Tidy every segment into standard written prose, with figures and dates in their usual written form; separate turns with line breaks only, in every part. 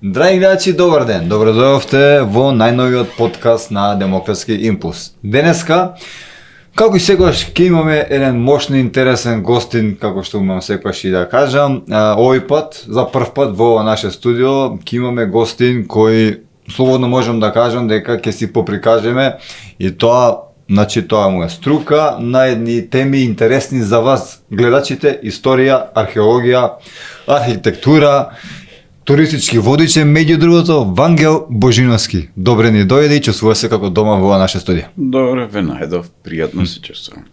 Драги гледачи, добар ден! Добро дојдовте во најновиот подкаст на Демократски импулс. Денеска, како и секогаш, ќе имаме еден мощен, интересен гостин, како што умам секогаш и да кажам. Овој пат, за прв пат во наше студио, ќе имаме гостин кој слободно можам да кажам дека ќе си поприкажеме и тоа, значи тоа му е струка на едни теми интересни за вас, гледачите, историја, археологија, архитектура, туристички водиче, меѓу другото, Вангел Божиновски. Добре ни дојде и чувствува се како дома во наша студија.
Добре, ве најдов, пријатно се чувствувам.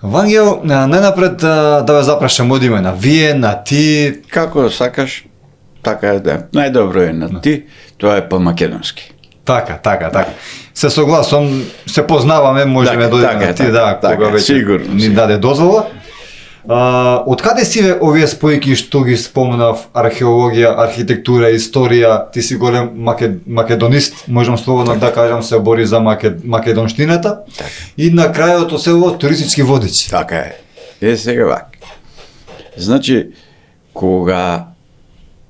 Вангел, најнапред да ве запрашам од име на вие, на ти.
Како сакаш, така е да. Најдобро е на ти, тоа е по-македонски.
Така. Се согласувам, се познаваме, можеме да дојдеме на ти, кога веќе ни даде дозвола. Од каде си ве овие спојки што ги спомнав, археологија, архитектура, историја, ти си голем македонист, можам слободно да кажам, се бори за македонштината и на крајот осело туристички водич.
Така е. Сега вак. Значи, кога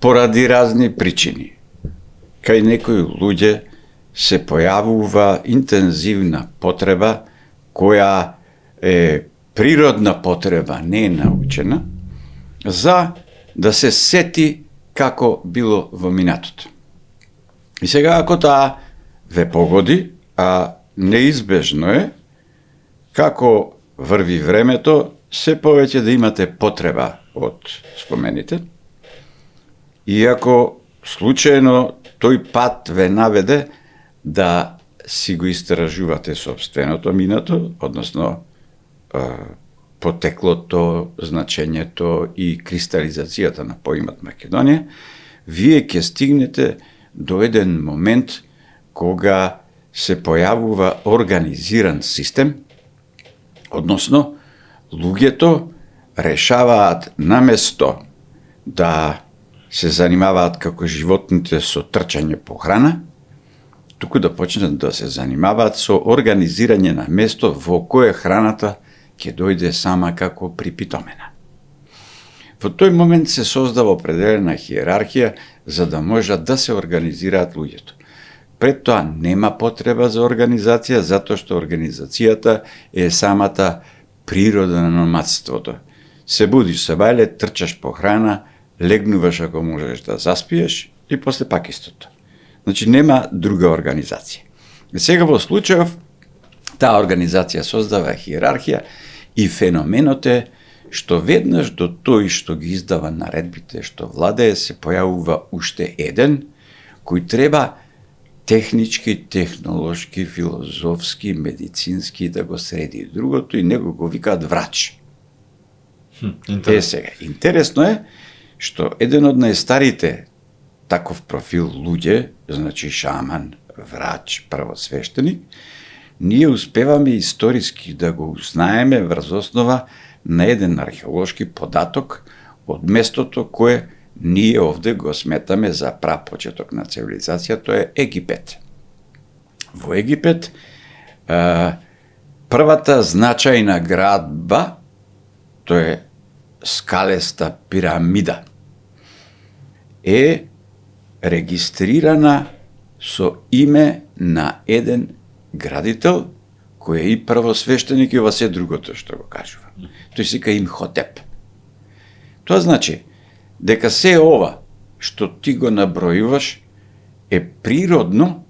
поради разни причини, кај некои луѓе се појавува интензивна потреба која е природна потреба, не е научена, за да се сети како било во минатото. И сега, ако таа ве погоди, а неизбежно е, како врви времето, се повеќе да имате потреба од спомените, и ако случајно тој пат ве наведе да си го истражувате собственото минато, односно потеклото, значењето и кристализацијата на поимот Македонија, вие ќе стигнете до еден момент кога се појавува организиран систем, односно луѓето решаваат наместо да се занимаваат како животните со трчање по храна, туку да почнат да се занимаваат со организирање на место во кое храната ќе дојде сама како припитомена. Во тој момент се создава определена хиерархија за да можат да се организираат луѓето. Пред тоа нема потреба за организација, затоа што организацијата е самата природа на номадството. Се будиш се бајле, трчаш по храна, легнуваш ако можеш да заспиеш и после пак истото. Значи нема друга организација. И сега во случајов таа организација создава хиерархија и феноменот е што веднаш до тој што ги издава наредбите, што владее, се појавува уште еден кој треба технички, технолошки, филозофски, медицински да го среди другото и него го викаат врач. Сега, интересно е што еден од најстарите таков профил луѓе, значи шаман, врач, првосвештеник, ние успеваме историски да го узнаеме врз основа на еден археолошки податок од местото кое ние овде го сметаме за прапочеток на цивилизација, тоа е Египет. Во Египет првата значајна градба, тоа е скалеста пирамида, е регистрирана со име на еден градител, кој е и првосвештеник и во се другото што го кажува. Тој се вика Имхотеп. Тоа значи дека се ова што ти го набројуваш е природно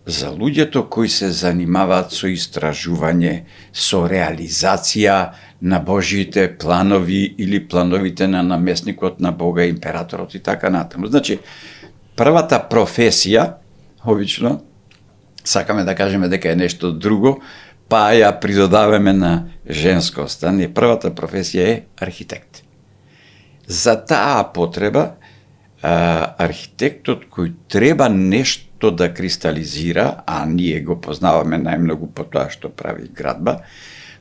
за луѓето кои се занимаваат со истражување, со реализација на Божиите планови или плановите на наместникот на Бога, императорот и така натаму. Значи, првата професија, обично, сакаме да кажеме дека е нешто друго, па ја придодаваме на женскоста. Не, првата професија е архитект. За таа потреба, архитектот кој треба нешто да кристализира, а ние го познаваме најмногу по тоа што прави градба,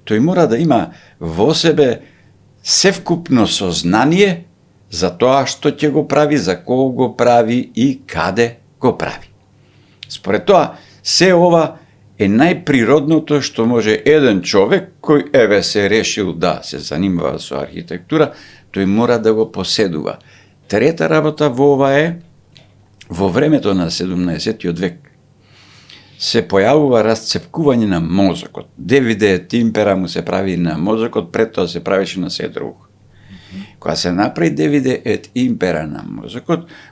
тој мора да има во себе севкупно сознание за тоа што ќе го прави, за кого го прави и каде го прави. Според тоа, се ова е најприродното што може еден човек кој еве се решил да се занимава со архитектура, тој мора да го поседува. Трета работа во ова е, во времето на 17 век се појавува расцепкување на мозокот. DVD тимпера му се прави на мозокот, пред тоа се правеше на се друго. Кога се направи DVD ет импера на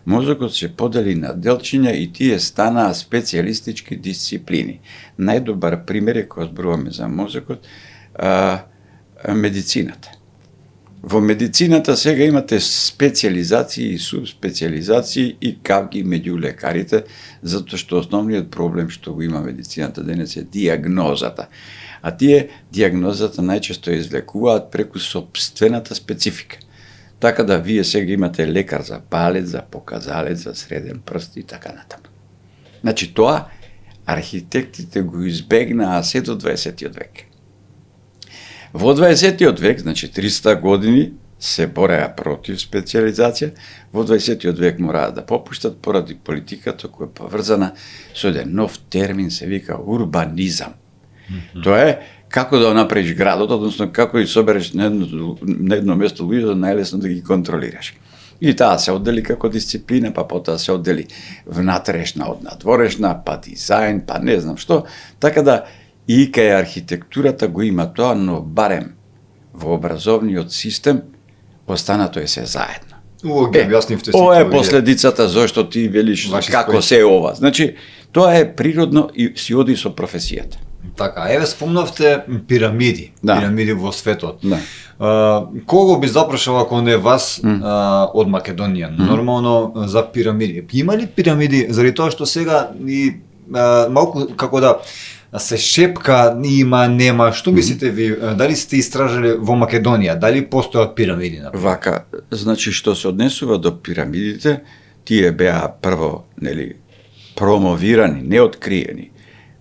мозокот се подели на делчиња и тие станаа специјалистички дисциплини. Најдобар пример е кога зборуваме за мозокот, медицината. Во медицината сега имате специализации и субспециализации и кавги меѓу лекарите, затоа што основниот проблем што го има медицината денес е диагнозата. А тие диагнозата најчесто ја излекуваат преку сопствената специфика. Така да вие сега имате лекар за палец, за показалец, за среден прст и така натаму. Значи тоа архитектите го избегнаа се до 20 век. Во 20 век, значи 300 години, се бореа против специализација, во 20 век мораа да попуштат поради политиката која е поврзана со еден нов термин, се вика урбанизам. Тоа е како да направиш градот, односно како и собереш на едно место луѓе да најлесно да ги контролираш. И таа се оддели како дисциплина, па потоа се оддели внатрешна од надворешна, па дизајн, па не знам што, така да и кај архитектурата го има тоа, но барем во образовниот систем останато е се заедно.
Ги објаснивте си.
Ова е последицата зашто ти велиш како се ова. Значи, тоа е природно и си оди со професијата.
Така, еве спомнавте пирамиди, пирамиди во светот.
Да.
Кого би запрашал ако не вас од Македонија? Нормално за пирамиди. Има ли пирамиди заради тоа што сега и малку како да се шепка има, нема, што мислите ви, дали сте истражали во Македонија, дали постојат пирамиди?
Вака, значи што се однесува до пирамидите, тие беа прво, промовирани, не откриени,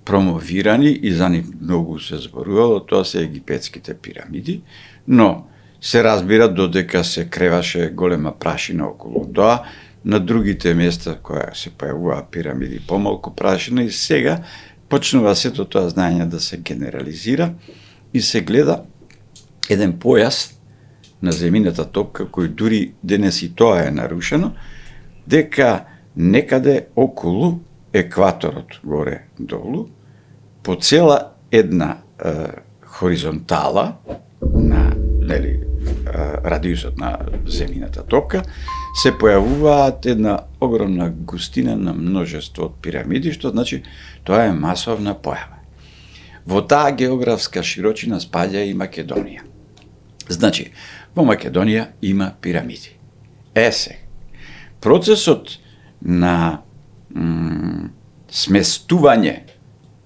промовирани и за нив многу се зборувало, тоа се египетските пирамиди, но се разбира додека се креваше голема прашина околу тоа, на другите места која се појавуваа пирамиди помалку прашина и сега почнува сето тоа знаење да се генерализира и се гледа еден појас на земјината топка кој дури денес и тоа е нарушено, дека некаде околу екваторот горе долу по цела една хоризонтала на радиусот на земјината топка се појавуваат една огромна густина на множество од пирамиди, што значи тоа е масовна појава. Во таа географска широчина спаѓа и Македонија. Значи, во Македонија има пирамиди. Процесот на сместување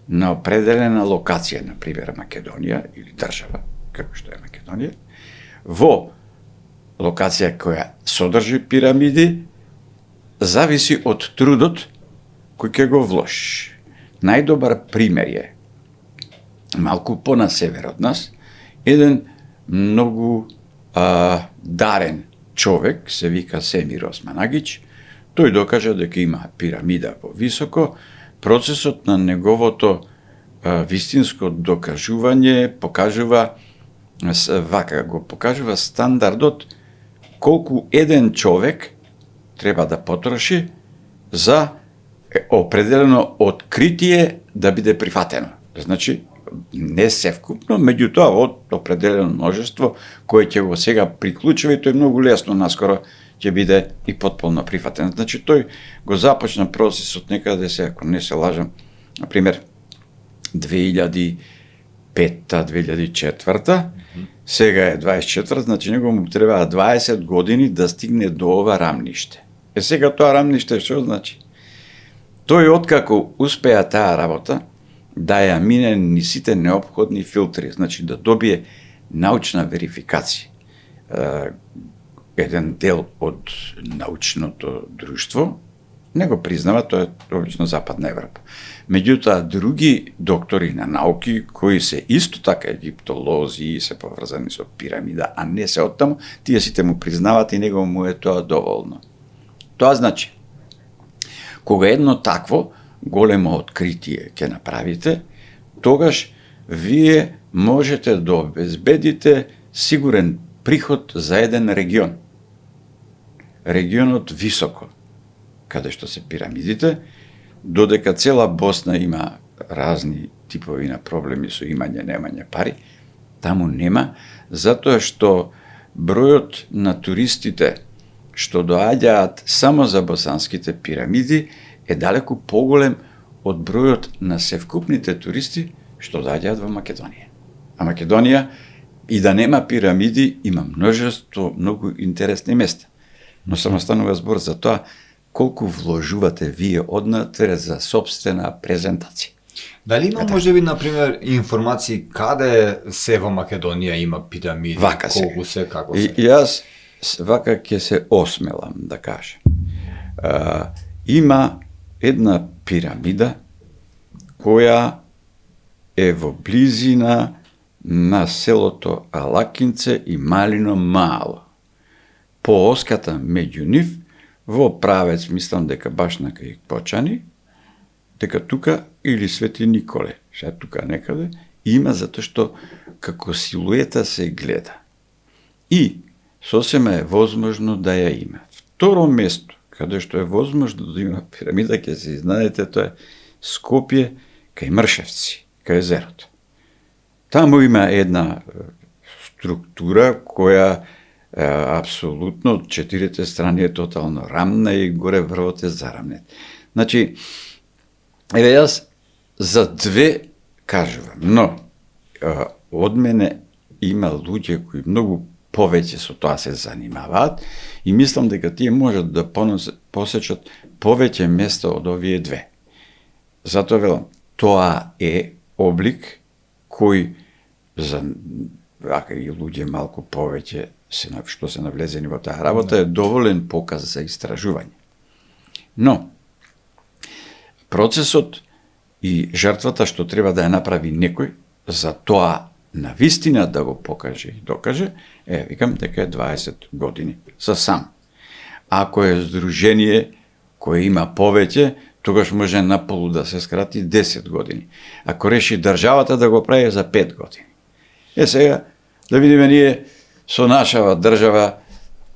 на определена локација, например Македонија или држава, како што е Македонија, во локација која содржи пирамиди, зависи од трудот кој ќе го вложиш. Најдобар пример е, малку по-на север од нас, еден многу дарен човек, се вика Семир Османагич, тој докажа дека има пирамида во високо, процесот на неговото вистинско докажување покажува стандардот колку еден човек треба да потроши за определено откритие да биде прифатено. Значи, не севкупно, меѓутоа од определено множество кое ќе го сега приклучува и тој многу лесно наскоро ќе биде и потполно прифатен. Значи, тој го започна процесот некаде се, ако не се лажам, например, 2005-2004, сега е 24, значи него му треба 20 години да стигне до ова рамниште. Сега тоа рамниште што значи? Тој откако успеа таа работа, да ја мине ни сите неопходни филтри, значи да добие научна верификација. Еден дел од научното друштво не го признава, тоа е обично Западна Европа. Меѓутоа, други доктори на науки, кои се исто така египтолози и се поврзани со пирамида, а не се оттаму, тие сите му признават и него му е тоа доволно. Тоа значи, кога едно такво големо откритие ќе направите, тогаш вие можете да обезбедите сигурен приход за еден регион. Регионот високо, каде што се пирамидите, додека цела Босна има разни типови на проблеми со имање, немање пари, таму нема, затоа што бројот на туристите што доаѓаат само за босанските пирамиди е далеку поголем од бројот на севкупните туристи што доаѓаат во Македонија. А Македонија и да нема пирамиди, има множество многу интересни места. Но само станува збор за тоа колку вложувате вие однатре за собствена презентација.
Дали има можеби на пример информации каде се во Македонија има пирамиди,
Вака се.
колку се, како се?
И јас вака ќе се осмелам да кажам. Има една пирамида која е во близина на селото Алакинце и Малино Мало. По оската меѓу нив, во правец, мислам дека баш на кај Почани, дека тука или Свети Николе, ша тука некаде, има затоа што како силуета се гледа. И сосема е возможно да ја има. Второ место, каде што е возможно да има пирамида, ќе се знаете, тоа е Скопје, кај Мршевци, кај езерото. Таму има една структура која апсолутно од четирите страни е тотално рамна и горе врвот е зарамнет. Значи, еве јас за две кажувам, но од мене има луѓе кои многу повеќе со тоа се занимаваат и мислам дека тие можат да посечат повеќе места од овие две. Затоа велам, тоа е облик кој за вака и луѓе малку повеќе што се навлезени во таа работа е доволен показ за истражување. Но процесот и жртвата што треба да ја направи некој за тоа на вистина да го покаже и докаже, викам дека е 20 години за сам. Ако е здружение кое има повеќе, тогаш може наполу да се скрати 10 години. Ако реши државата да го прави за 5 години. Сега, да видиме ние со нашава држава,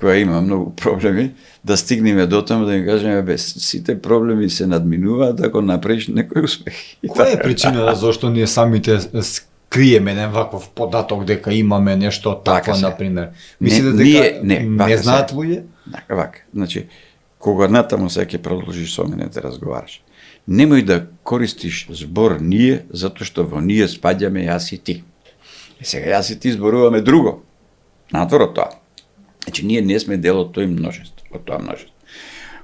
која има многу проблеми, да стигнеме до таму да им кажеме, сите проблеми се надминуваат да го направиш некој успех.
Која е причината зашто ние самите скриеме еден ваков податок дека имаме нешто такво, например? Мислите дека не знаат луѓе?
Вака, значи, кога натаму се ќе продолжиш со мене да разговараш, немој да користиш збор ние, затоа што во ние спаѓаме јас и ти. Сега јас и ти зборуваме друго. Надвор од тоа. Значи, ние не сме дел од тој множество, од тоа множество.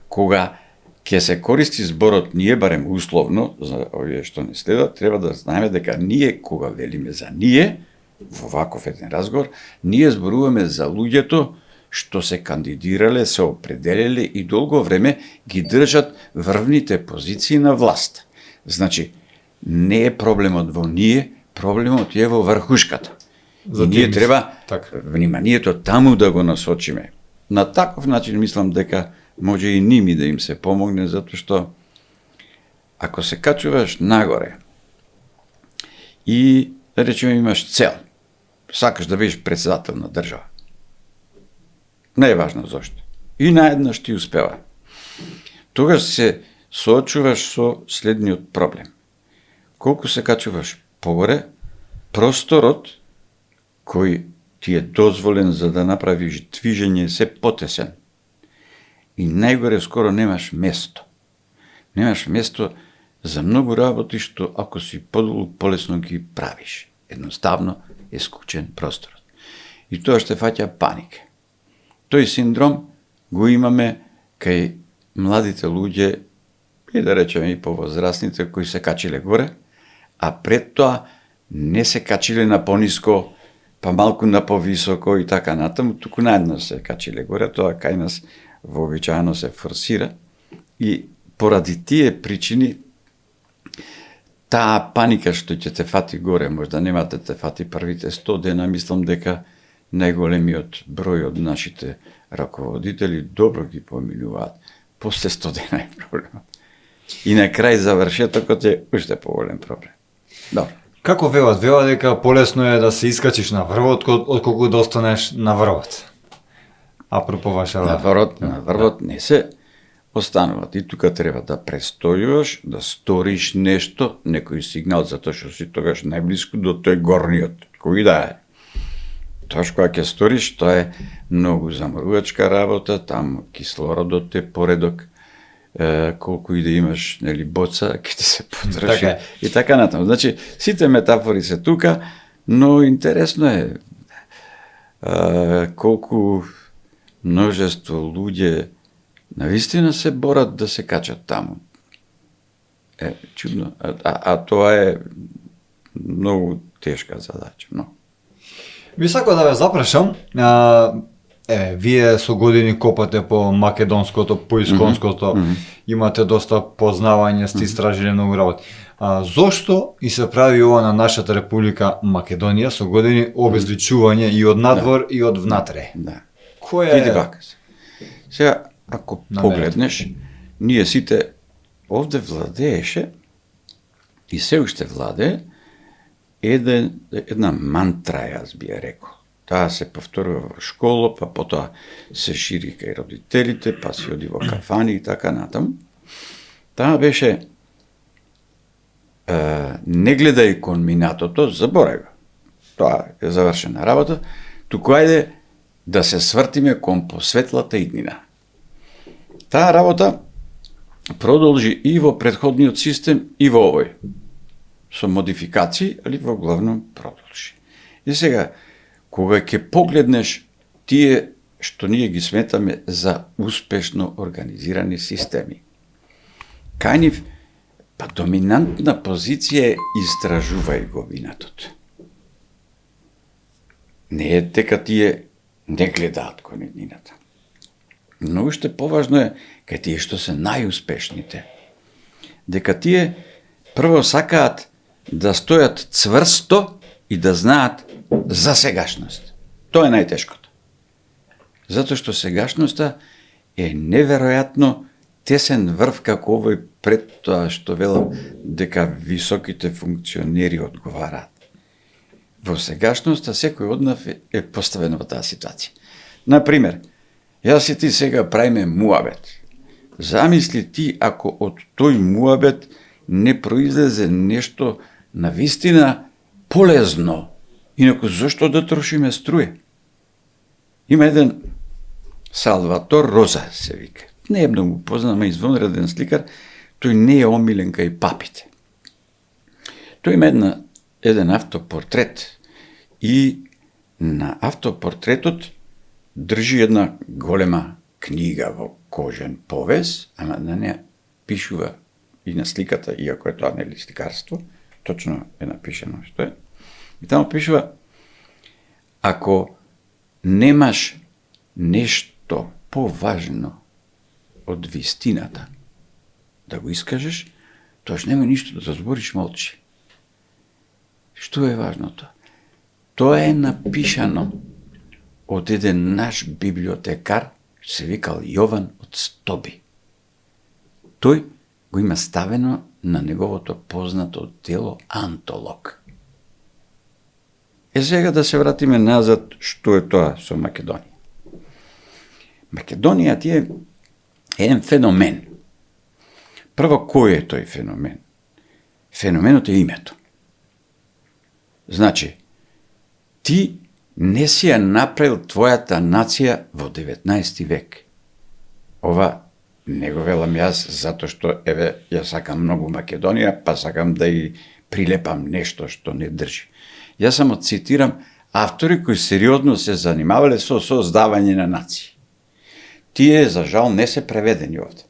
Кога ќе се користи зборот ние, барем условно, за овие што не следат, треба да знаеме дека ние, кога велиме за ние, во ваков еден разговор, ние зборуваме за луѓето што се кандидирале, се определиле и долго време ги држат врвните позиции на власт. Значи, не е проблемот во ние, проблемот е во врхушката. И ние треба вниманието таму да го насочиме. На таков начин мислам дека може и ними да им се помогне, затоа што ако се качуваш нагоре и, да речеме, имаш цел, сакаш да бидеш председател на држава, не е важно зошто, и наеднаш ти успева, тогаш се соочуваш со следниот проблем. Колку се качуваш погоре, просторот кој ти е дозволен за да направиш движење се потесен. И најгоре скоро немаш место. Немаш место за многу работи што ако си подолу полесно ги правиш. Едноставно е скучен просторот. И тоа ще фаќа паника. Тој синдром го имаме кај младите луѓе и да речеме и повозрастните кои се качиле горе, а пред тоа не се качиле на пониско, па малку на повисоко и така натаму, туку наедно се качиле горе, тоа кај нас вообичаено се форсира и поради тие причини таа паника што ќе те фати горе, можда немате те фати првите 100 дена, мислам дека најголемиот број од нашите раководители добро ги поминуваат. После 100 дена е проблем. И на крај завршетокот е уште поголем проблем. Добро.
Како велат? Велат дека полесно е да се искачиш на врвот, отколку да останеш на врвот. Апропо ваша
На врвот не се остануваат. И тука треба да престојуваш, да сториш нешто, некој сигнал, затоа што си тогаш најблиску до тој горниот, кој да е. Тоа што ќе сториш, тоа е многу заморувачка работа, там кислородот е поредок, колку и да имаш, нели, боца, ќе ти се потроши.
Така е.
И така натаму. Значи, сите метафори се тука, но интересно е колку множество луѓе навистина се борат да се качат таму. Чудно. А тоа е многу тешка задача. Но.
Би сакал да ве запрашам, вие со години копате по македонското, по исконското, имате доста познавање, сте истражили многу работи. Зошто и се прави ова на нашата република Македонија со години обезличување и од надвор и од внатре?
Да.
Кој
Види
е...
вака се. Сега, ако погледнеш, ние сите овде владееше и се уште владее една мантра, јас би ја рекол. Таа се повторува во школа, па потоа се шири кај родителите, па се оди во кафани и така натаму. Таа беше не гледај кон минатото, заборај го. Тоа е завршена работа, туку ајде да се свртиме кон посветлата иднина. Таа работа продолжи и во претходниот систем и во овој. Со модификации, али во главном продолжи. И сега, кога ќе погледнеш тие што ние ги сметаме за успешно организирани системи, кај нив, па доминантна позиција е истражувај го минатото. Не е дека тие не гледаат кон иднината. Но уште поважно е кај тие што се најуспешните, дека тие прво сакаат да стојат цврсто и да знаат за сегашност. Тоа е најтешкото. Затоа што сегашноста е неверојатно тесен врв како овој пред тоа што велам дека високите функционери одговараат. Во сегашноста секој од нас е поставен во таа ситуација. Например, јас и ти сега правиме муабет. Замисли ти ако од тој муабет не произлезе нешто навистина полезно, инаку зошто да трошиме струја? Има еден Салватор Роза се вика. Не е многу познат, ама извонреден сликар, тој не е омилен кај папите. Тој има еден автопортрет и на автопортретот држи една голема книга во кожен повес, ама на неа пишува и на сликата, иако е тоа нели сликарство, точно е напишено што е. И таму пишува: ако немаш нешто поважно од вистината да го искажеш, тоаш нема ништо да збориш, молчи. Што е важното? Тоа е напишано од еден наш библиотекар, се викал Јован од Стоби. Тој го има ставено на неговото познато дело Антолог. Сега да се вратиме назад, што е тоа со Македонија. Македонија ти е еден феномен. Прво, кој е тој феномен? Феноменот е името. Значи, ти не си ја направил твојата нација во 19 век. Ова не го велам јас затоа што, еве, ја сакам многу Македонија, па сакам да и прилепам нешто што не држи. Јас само цитирам автори кои сериозно се занимавале со создавање на нации. Тие, за жал, не се преведени овде.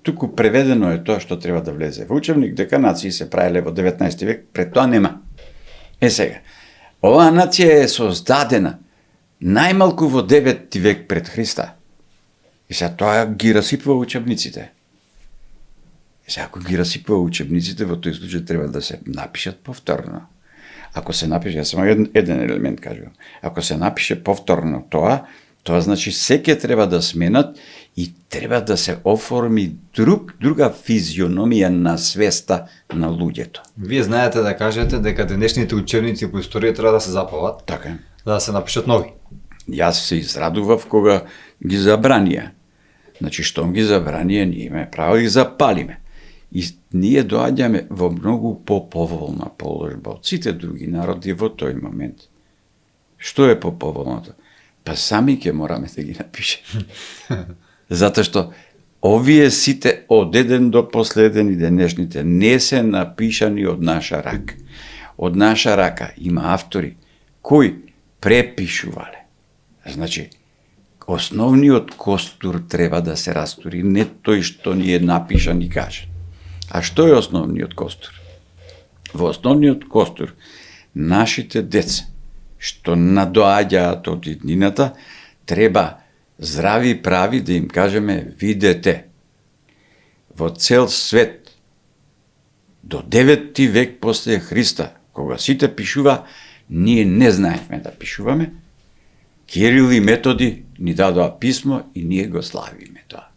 туку преведено е тоа што треба да влезе во учебник, дека нации се правеле во 19 век, пред тоа нема. Сега, оваа нација е создадена најмалку во 9 век пред Христа. И сега тоа ги расипува учебниците. И сега ако ги расипува учебниците, во тој случај треба да се напишат повторно. Ако се напише, ја само еден елемент кажувам, ако се напише повторно тоа значи секе треба да сменат и треба да се оформи друга физиономија на свеста на луѓето.
Вие знаете да кажете дека денешните учебници по историја треба да се запалат,
Така е.
да се напишат нови.
Јас се израдував кога ги забранија. Значи, штом ги забранија, ние имаме право да ги запалиме. И ние доаѓаме во многу по-поволна положба од сите други народи во тој момент. Што е по-поволното? Па сами ќе мораме да ги напишеме. Затоа што овие сите од еден до последен и денешните не се напишани од наша рака. Од наша рака има автори кои препишувале. Значи, основниот костур треба да се растури, не тој што ни е напишан и кажан. А што е основниот костур? Во основниот костур, нашите деца, што надоаѓаат од иднината, треба здрави прави да им кажеме, видете, во цел свет, до 9 век после Христа, кога сите пишува, ние не знаевме да пишуваме, Кирил и Методи ни дадоа писмо и ние го славиме тоа.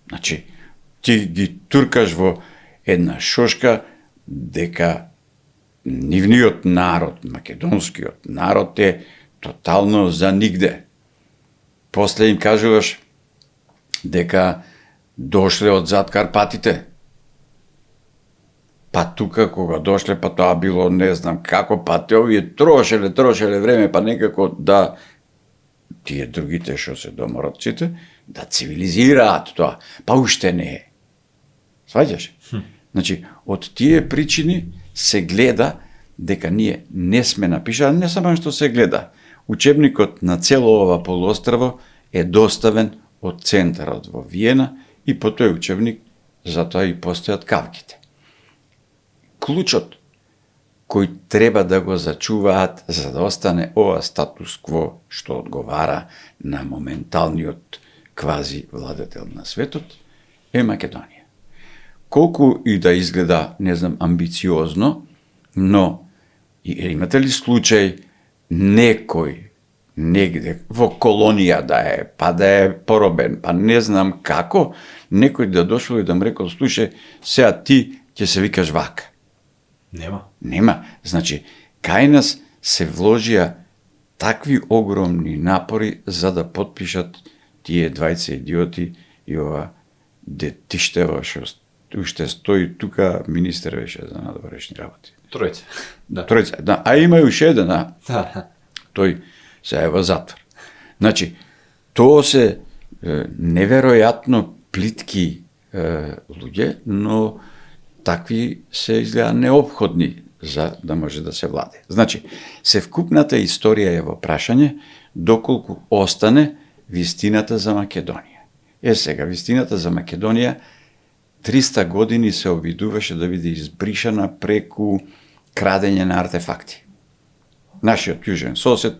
Значи, ти ги туркаш во една шошка дека нивниот народ, македонскиот народ е тотално за нигде. После им кажуваш дека дошле од зад Карпатите. Па тука кога дошле, па тоа било не знам како, па те овие трошеле време, па некако да тие другите што се домородците, да цивилизираат тоа. Па уште не е. Сваѓаш? Значи, од тие причини се гледа дека ние не сме напишали, не само што се гледа. Учебникот на цело ова полуостраво е доставен од центарот во Виена и по тој учебник затоа и постојат кавките. Клучот кој треба да го зачуваат за да остане ова статус кво што одговара на моменталниот квази владетел на светот е Македонија. Колку и да изгледа, не знам, амбициозно, но имате ли случај некој негде во колонија да е, па да е поробен, па не знам како, некој да дошол и да му рекол, слушај, сега ти ќе се викаш вака. Нема. Значи, кај нас се вложија такви огромни напори за да подпишат тие двајца идиоти и ова детиштево што уште стои тука, министер беше за надворешни работи.
Тројца.
Тројца, да. А има и уште еден,
Да.
Тој се е во затвор. Значи, тоа се неверојатно плитки луѓе, но такви се изгледа неопходни за да може да се владе. Значи, севкупната историја е во прашање доколку остане вистината за Македонија. Сега, вистината за Македонија 300 години се обидуваше да биде избришана преку крадење на артефакти. Нашиот јужен сосед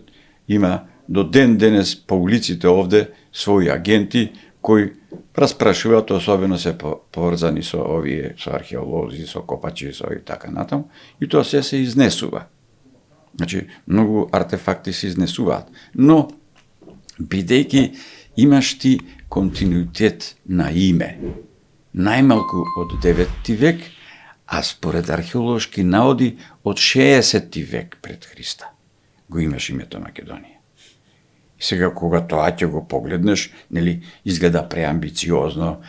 има до ден денес по улиците овде своји агенти кои распрашуваат, особено се поврзани со овие, со археолози, со копачи, со и така натаму, и тоа се изнесува. Значи, многу артефакти се изнесуваат. Но, бидејќи имаш ти континуитет на име, најмалку од 9 век, а според археолошки наоди од 60 век пред Христа го имаш името Македонија. И сега кога тоа ќе го погледнеш, нели, изгледа преамбициозно,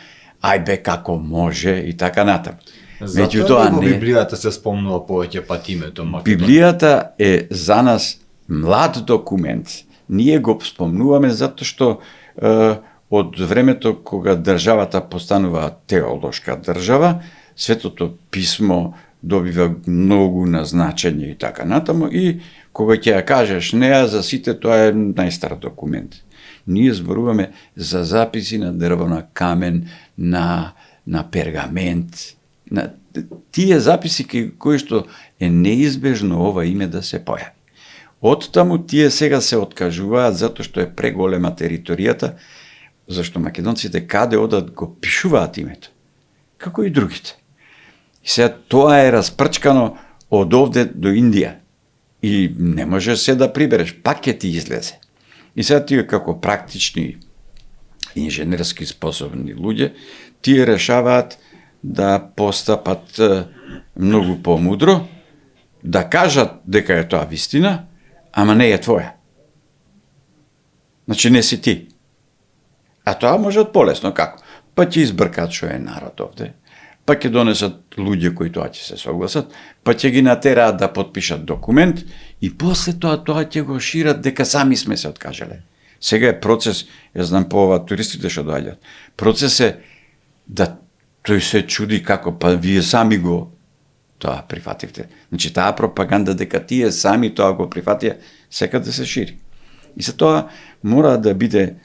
ајбе како може и така натаму.
Затоа во Библијата се спомнува повеќе пати името Македонија.
Библијата е за нас млад документ. Ние го спомнуваме затоа што од времето кога државата постанува теолошка држава, Светото писмо добива многу на значење и така натаму, и кога ќе ја кажеш неа, за сите тоа е најстар документ. ние зборуваме за записи на дрво, на камен, на пергамент, на тие записи кои што е неизбежно ова име да се појави. Од таму тие сега се откажуваат затоа што е преголема територијата, зашто македонците каде одат го пишуваат името, како и другите. И сега тоа е распрчкано од овде до Индија. И не може се да прибереш, пак ќе ти излезе. И сега тие како практични инженерски способни луѓе, тие решаваат да постапат многу помудро, да кажат дека е тоа вистина, ама не е твоја. Значи не си ти. А тоа може полесно како? Па ќе избркат што е народ овде, па ќе донесат луѓе кои тоа ќе се согласат, па ќе ги натераат да подпишат документ и после тоа ќе го шират дека сами сме се откажале. Сега е процес, ја знам по ова туристите што доаѓаат. Процес е да тој се чуди како, па вие сами го тоа прифативте. Значи таа пропаганда дека тие сами тоа го прифатија, сека да се шири. И се тоа мора да биде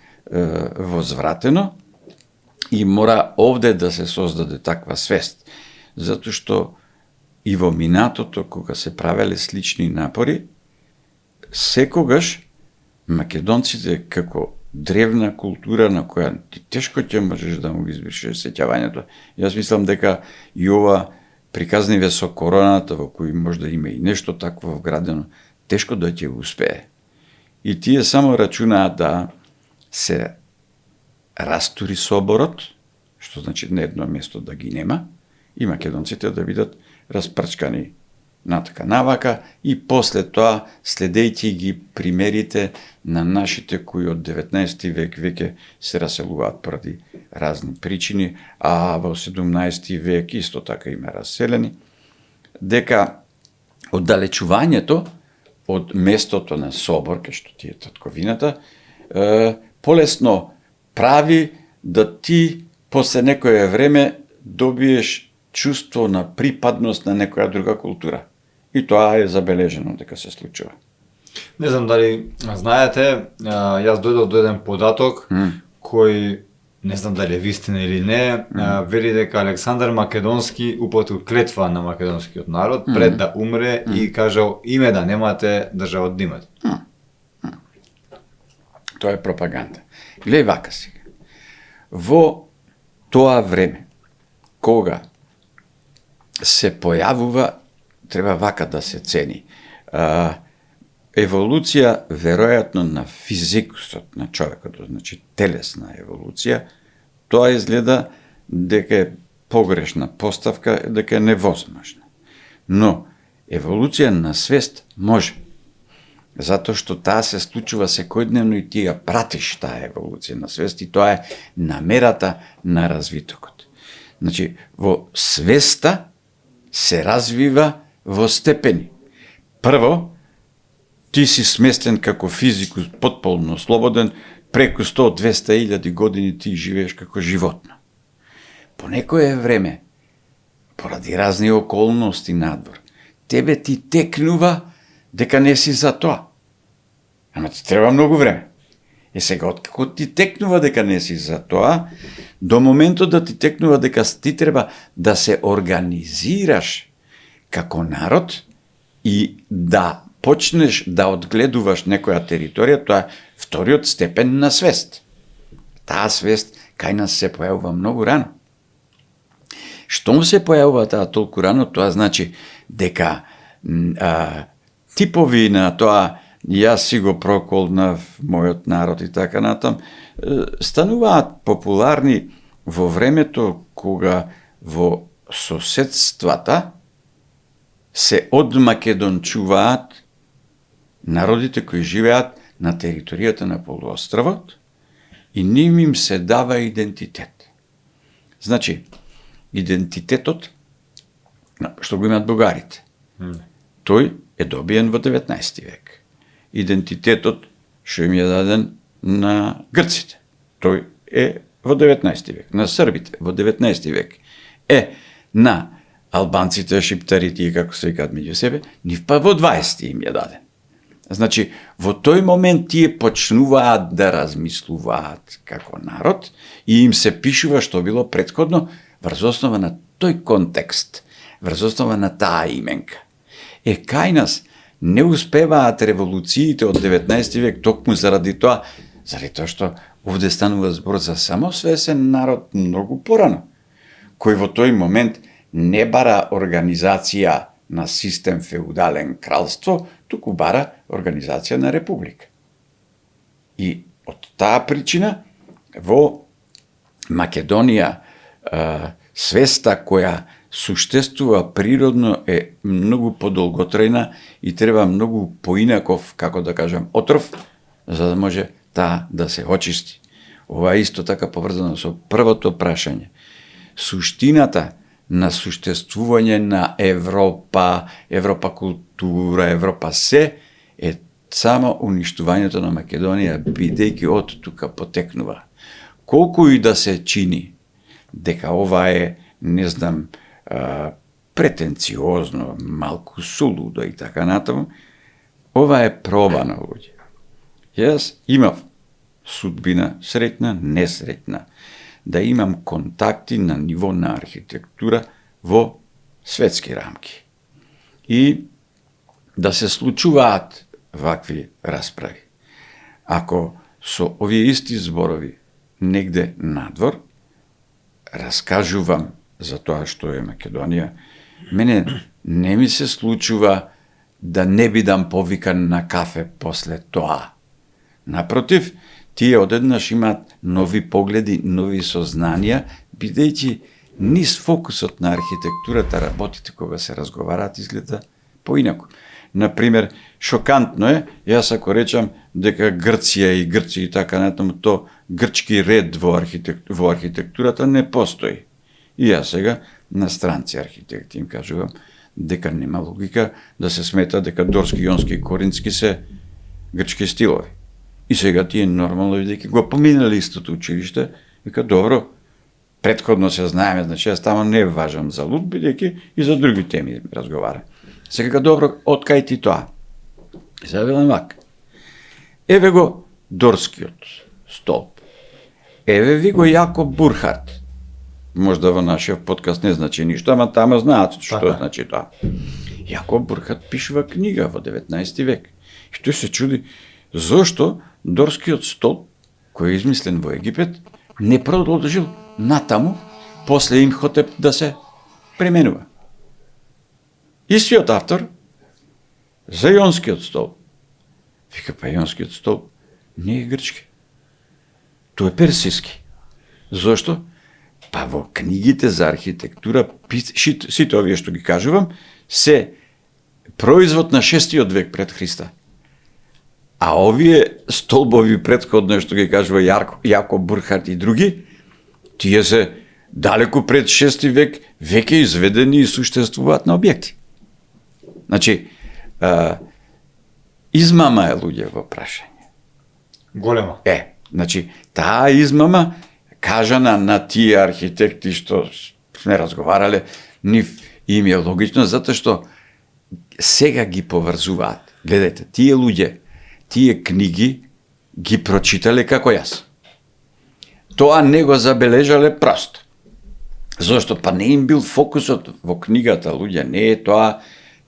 возвратено и мора овде да се создаде таква свест. Затоа што и во минатото, кога се правеле слични напори, секогаш македонците како древна култура на која ти тешко ќе можеш да му избришеш сеќавањето. Јас мислам дека и ова приказниве со короната, во кој може да има и нешто такво вградено, тешко да ќе успее. И тие само рачунаат да се растури соборот, што значи на едно место да ги нема, и македонците да бидат распрчкани натака навака и после тоа, следејќи ги примерите на нашите кои од 19 век веќе се раселуваат поради разни причини, а во 17 век исто така има раселени, дека оддалечувањето од местото на собор, кај што ти е татковината, полесно прави да ти после некое време добиеш чувство на припадност на некоја друга култура. И тоа е забележено дека се случува.
Не знам дали знаете, јас дојдов до еден податок кој, не знам дали е вистина или не, вели дека Александар Македонски упатил клетва на македонскиот народ пред да умре и кажал име да немате, државот да имате.
Тоа е пропаганда. Гледај вака сега. Во тоа време, кога се појавува, треба вака да се цени. Еволуција, веројатно на физикусот на човекот, значи телесна еволуција, тоа изгледа дека е погрешна поставка, дека е невозможна. Но еволуција на свест може. Затоа што таа се случува секојдневно и ти ја пратиш таа еволуција на свест и тоа е намерата на развитокот. Значи, во свеста се развива во степени. Прво, ти си сместен како физикус потполно слободен, преку 100-200 илјади години ти живееш како животно. По некое време, поради разни околности надвор, тебе ти текнува дека не си за тоа. Ама ти треба многу време. И сега, откако ти текнува дека не си за тоа, до моментот да ти текнува дека ти треба да се организираш како народ и да почнеш да одгледуваш некоја територија, тоа е вториот степен на свест. Таа свест кај нас се појавува многу рано. Штом се појавува таа толку рано, тоа значи дека типови на тоа јас си го проколнав мојот народ и така натам, стануваат популарни во времето кога во соседствата се одмакедончуваат народите кои живеат на територијата на полуостровот и ним им се дава идентитет. Значи, идентитетот, што го имаат бугарите, тој е добиен во 19 век. Идентитетот што им е даден на грците, тој е во 19 век. На србите во 19 век. На албанците, шиптарите и како се викаат меѓу себе, нив па во 20 им е даден. Значи, во тој момент тие почнуваат да размислуваат како народ и им се пишува што било претходно врз основа на тој контекст, врз основа на таа именка. Кај нас не успеваат револуциите од 19 век токму заради тоа што овде станува збор за самосвесен народ многу порано, кој во тој момент не бара организација на систем феудален кралство, туку бара организација на република. И од таа причина во Македонија свеста која суштествува природно е многу подолготрајна и треба многу поинаков, како да кажам, отров, за да може таа да се очисти. Ова е исто така поврзано со првото прашање. Суштината на суштествување на Европа, Европа култура, Европа се, е само уништувањето на Македонија, бидејќи од тука потекнува. Колку и да се чини дека ова е, не знам, претенциозно, малку сулудо и така натаму, ова е пробано, луѓе. Јас имав судбина, среќна, несреќна, да имам контакти на ниво на архитектура во светски рамки. И да се случуваат вакви расправи. Ако со овие исти зборови негде надвор раскажувам за тоа што е Македонија, мене не ми се случува да не бидам повикан на кафе после тоа. Напротив, тие одеднаш имаат нови погледи, нови сознанија, бидејќи низ фокусот на архитектурата работите кога се разговараат изгледа поинаку. Например, шокантно е, јас ако речам дека Грција и Грција и така натаму, то грчки ред во архитектурата не постои. И јас сега на странци архитекти им кажувам дека нема логика да се смета дека Дорски, Јонски и Корински се грчки стилови. И сега тие нормално, бидејќи го поминали истото училиште, вика добро, претходно се знаеме, значи јас тамо не важам за луд, бидејќи и за други теми разговара. Сега добро, откај ти тоа? И сега велам вак. Еве го Дорскиот столб. Еве ви го Јакоб Бурхард. Можда во нашиот подкаст не значи ништо, ама тама знаат што значи тоа. Јакоб Бурхард пишува книга во 19 век. И тој се чуди зошто Дорскиот столб, кој е измислен во Египет, не продолжил натаму после Имхотеп да се пременува. Истиот автор за Јонскиот столб. Вика, па Јонскиот столб не е грчки. Тој е персиски. Зошто? Па во книгите за архитектура, сите овие што ги кажувам, се производ на 6 век пред Христа. А овие столбови претходно што ги кажува Јакоб Бурхард и други, тие се далеку пред 6 век веќе изведени и суштествуваат на објекти. Значи, измама е, луѓе, во прашање.
Голема.
Значи, таа измама, кажана на тие архитекти што сме разговарале, нив им е логично, затоа што сега ги поврзуваат. Гледајте, тие луѓе, тие книги ги прочитале како јас. Тоа не го забележале просто. Зошто? Па не им бил фокусот во книгата, луѓе, не е тоа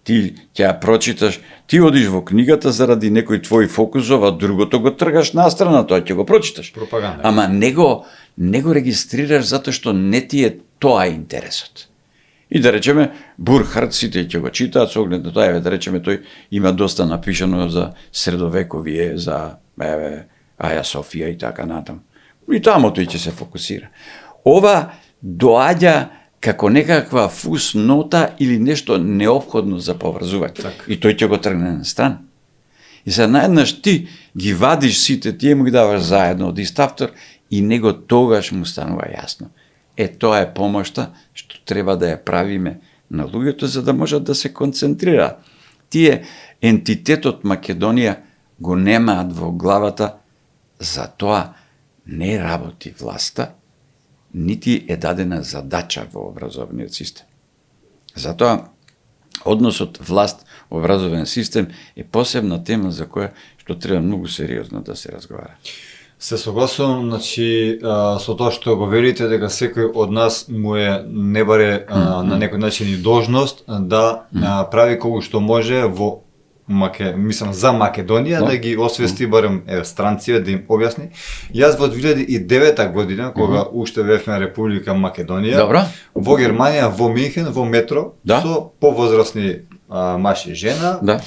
ти ќе прочиташ, ти одиш во книгата заради некој твој фокусов, а другото го тргаш настрана, тоа ќе го прочиташ.
Пропаганда.
Ама не го регистрираш затоа што не ти е тоа интересот. И да речеме, Бурхард сите ќе го читаат со оглед на тоа, да речеме, тој има доста напишано за средовековие, за Аја Софија и така натаму. И таму тој ќе се фокусира. Ова доаѓа како некаква фуснота или нешто неопходно за поврзување.
Так.
И тој ќе го тргне на страна. И сега наеднаш ти ги вадиш сите, тие му ги даваш заедно од ист автор и него тогаш му станува јасно. Тоа е помошта што треба да ја правиме на луѓето за да можат да се концентрираат. Тие ентитетот Македонија го немаат во главата, за тоа не работи власта, нити е дадена задача во образовниот систем. Затоа, односот власт-образовен систем е посебна тема за која што треба многу сериозно да се разговара.
Се согласувам, значи, со тоа што го велите дека секој од нас му е не баре на некој начин и должност да прави колку што може во мислам за Македонија, да ги освести барем странците, да им објасни. Јас во 2009 година, кога уште бевме Република Македонија,
Добро.
во Германија, во Минхен, во метро,
Да.
со повозрасни маж и жена,
Да.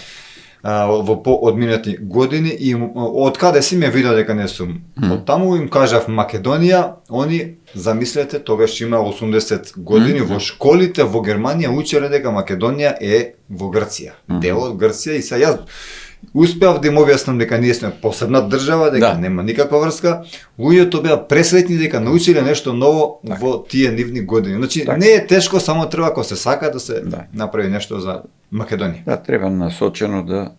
во поодминати години и од каде си ме видел дека не сум. Од таму им кажав Македонија, они замислете тогаш има 80 години во школите во Германија учеле дека Македонија е во Грција, дел од Грција и сега јас успеав да им објаснам дека ние сме посебна држава, дека нема никаква врска. Луѓето беа пресретни дека научиле нешто ново во тие нивни години. Значи не е тешко, само треба ако се сака да се направи нешто за Македонија.
Да, треба насочено да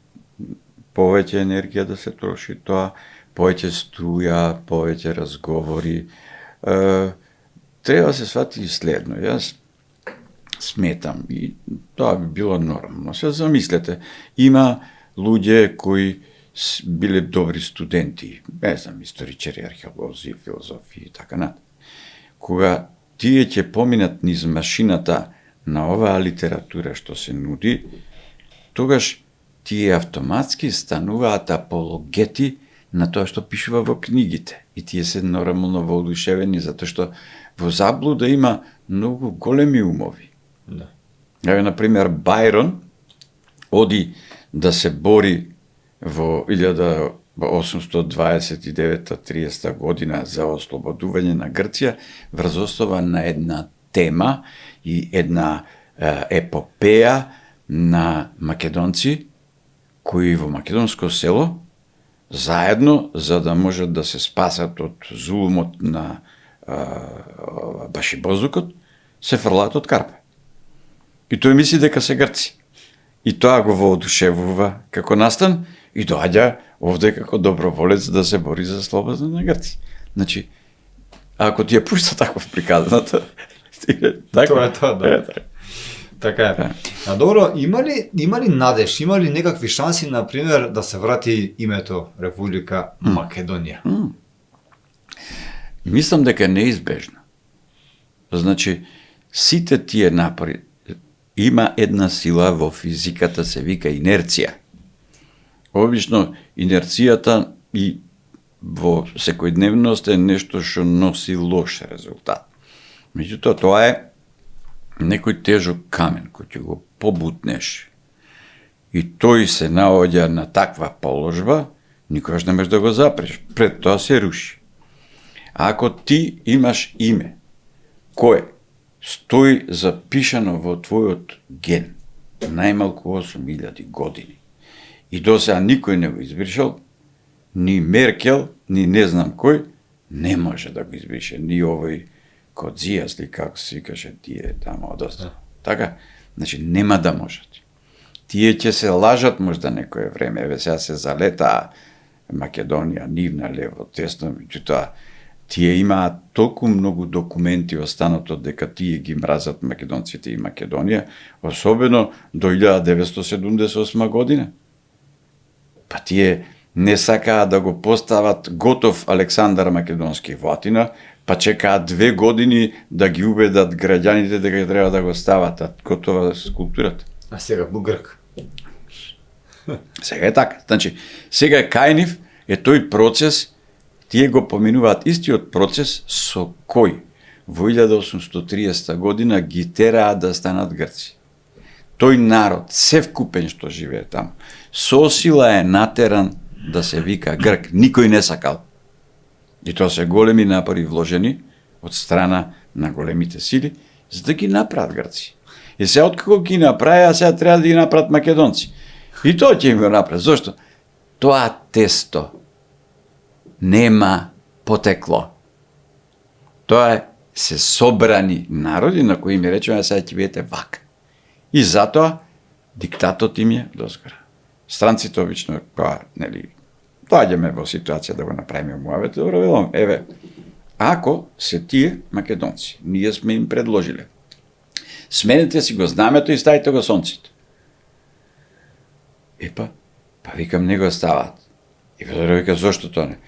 повеќе енергија да се троши тоа, повеќе струја, повеќе разговори. Треба да се свати и следно. Јас сметам и тоа би било нормално. Се замислете, има луѓе кои биле добри студенти, не знам, историчари, археолози, филозофи и така натаму. Кога тие ќе поминат низ машината на оваа литература што се нуди, тогаш тие автоматски стануваат апологети на тоа што пишува во книгите. И тие се нормално воодушевени, затоа што во заблуда има многу големи умови.
Да.
Еве, например, Бајрон оди да се бори во 1829-30 година за ослободување на Грција врз основа на една тема и една епопеја на македонци кои во македонско село заедно за да можат да се спасат од зулумот на башибозукот се фрлаат од Карпе. И тој мисли дека се грци. И тоа го воодушевува како настан и доаѓа овде како доброволец да се бори за слобода на Грци. Значи, ако ти е пушта таков приказната,
Тоа е тоа, да. Така е. А добро, има ли надеж, има ли некакви шанси, например, да се врати името Република Македонија?
Мислам дека е неизбежно. Значи, сите тие напори, има една сила во физиката, се вика инерција. Обично, инерцијата и во секојдневност е нешто што носи лош резултат. Меѓутоа, тоа е некој тежок камен кој ќе го побутнеш и тој се наоѓа на таква положба, никогаш не можеш да го запреш, пред тоа се руши. А ако ти имаш име кое стои запишано во твојот ген најмалку 8000 години и досега никој не го избришал, ни Меркел, ни не знам кој, не може да го избрише, ни овој Кодзијас ли како се викаше тие тамо одоста. Така, значи нема да можат. Тие ќе се лажат можда некое време, еве сега се залета Македонија, нивна лево, тесно, меѓутоа тие имаат толку многу документи останато дека тие ги мразат македонците и Македонија, особено до 1978 година. Па тие не сакаа да го постават готов Александар Македонски во Атина, па чекаат 2 години да ги убедат граѓаните дека треба да го стават готова скулптурата.
А сега бил грк.
Сега е така. Значи, сега е кај нив е тој процес, тие го поминуваат истиот процес со кој во 1830 година ги тераат да станат грци. Тој народ, севкупен што живее таму, со сила е натеран да се вика грк. Никој не сакал. И тоа се големи напори вложени од страна на големите сили, за да ги направат грци. И сега откако ги направи, а сега треба да ги направат македонци. И тоа ќе им го направат. Зошто? Тоа тесто нема потекло. Тоа е се собрани народи на кои ми речеме, сега ќе бидете вака. И затоа диктатот им е дозгора. Странците обично, кога, нели, доаѓаме во ситуација да го направиме муавет, добро велам, еве, ако се тие македонци, ние сме им предложиле, сменете си го знамето и ставите го сонцето. Па викам, не го стават. И Федор вика, зошто тоа не?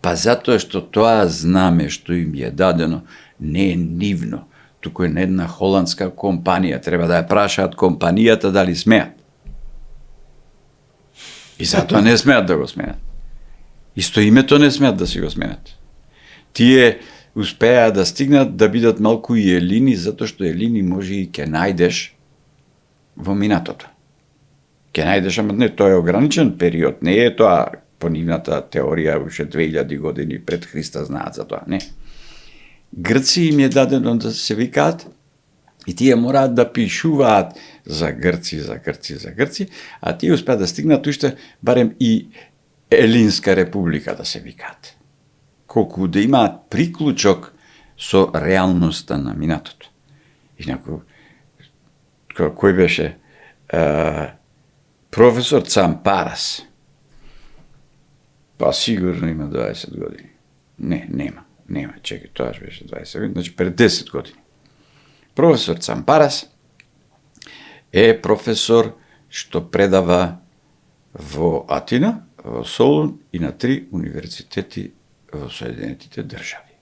Па затоа што тоа знаме што им е дадено не е нивно, туку е на една холандска компанија, треба да ја прашаат компанијата дали смеат. И затоа не смеат да го сменат. Исто името не смеат да си го сменат. Тие успеа да стигнат да бидат малку и елини, затоа што елини може и ќе најдеш во минатото. Ќе најдеш, ама не, тоа е ограничен период, не е тоа по нивната теорија уште 2000 години пред Христа знаат за тоа, не. Грци им е дадено да се викаат и тие мораат да пишуваат за Грци, а тие успеат да стигнат уште барем и Елинска република да се викаат. Колку да имаат приклучок со реалноста на минатото. Инаку, кој беше професор Цампарас, па сигурно има 20 години. Не, нема, чекай, тоа беше 20 години, значи пред 10 години. Професор Цампарас е професор што предава во Атина, во Солун и на 3 универзитети во Соединетите држави.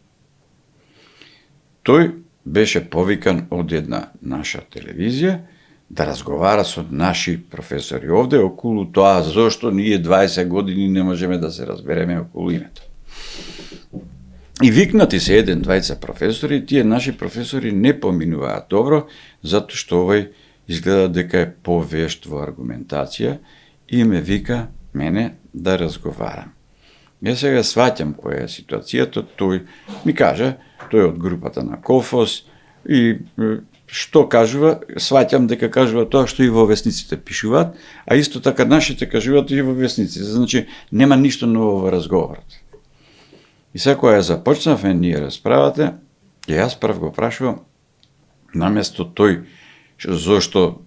Тој беше повикан од една наша телевизија да разговара со наши професори овде околу тоа зошто ние 20 години не можеме да се разбереме околу името. И викнати се еден, двајца професори, тие наши професори не поминуваат добро, затоа што овој изгледа дека е повешт во аргументација и ме вика мене да разговарам. Ја сега сваќам која е ситуацијата, тој ми кажа, тој е од групата на Кофос и што кажува, сваќам дека кажува тоа што и во весниците пишуваат, а исто така нашите кажуваат и во весниците, значи нема ништо ново во разговорот. И сега кога ја започнавме ние расправата, јас прв го прашувам, наместо тој, зошто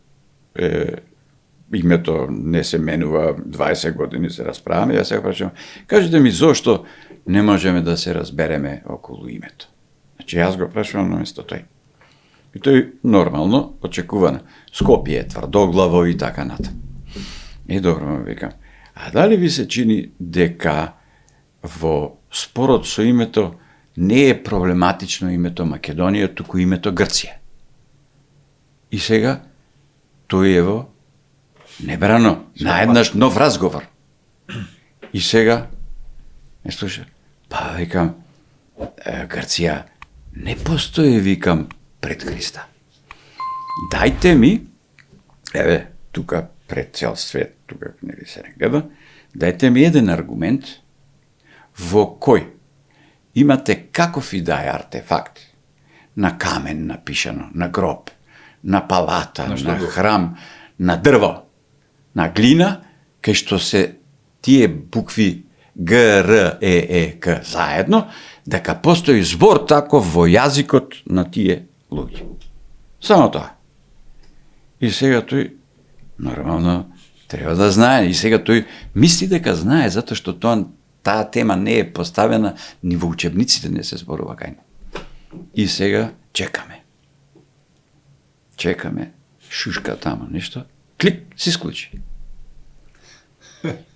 името не се менува 20 години се расправаме, јас сега прашувам, кажете ми зошто не можеме да се разбереме околу името. Значи јас го прашувам наместо тој. И тој нормално, очекувано, Скопје е тврдоглаво и така натаму. И добро му викам, а дали ви се чини дека во спорот со името не е проблематично името Македонија, туку името Грција? И сега тој е во небрано, наеднаш нов разговор. И сега ме слуша, па викам, Грција не постои, викам, пред Христа. Дајте ми, еве, тука пред цел свет, тука не ви се не гледа, дајте ми еден аргумент во кој имате каков и да е артефакт, на камен напишано, на гроб, на палата, на храм, на дрво, на глина, кај што се тие букви Г, Р, Е, К заедно, дека постои збор таков во јазикот на тие луѓе. Само тоа. И сега тој, нормално, треба да знае. И сега тој мисли дека знае, затоа што таа тема не е поставена, ни во учебниците не се зборува кај него. И сега чекаме. Чекаме, шушка тамо нешто, клик, се исклучи.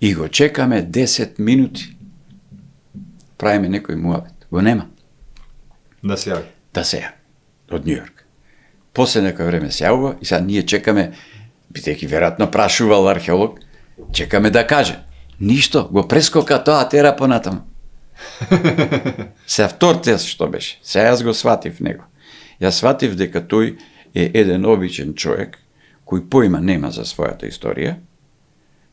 И го чекаме 10 минути. Правиме некој муабет. Го нема.
Да се јави.
Да се јави. Од Њујорк. После некој време се јавува и сега ние чекаме, бидејќи веројатно прашувал археолог, чекаме да каже. Ништо, го прескока тоа, тера понатаму. Се втор тест што беше. Се јас го сватив него. Јас сватив дека тој е еден обичен човек, кој поима нема за својата историја,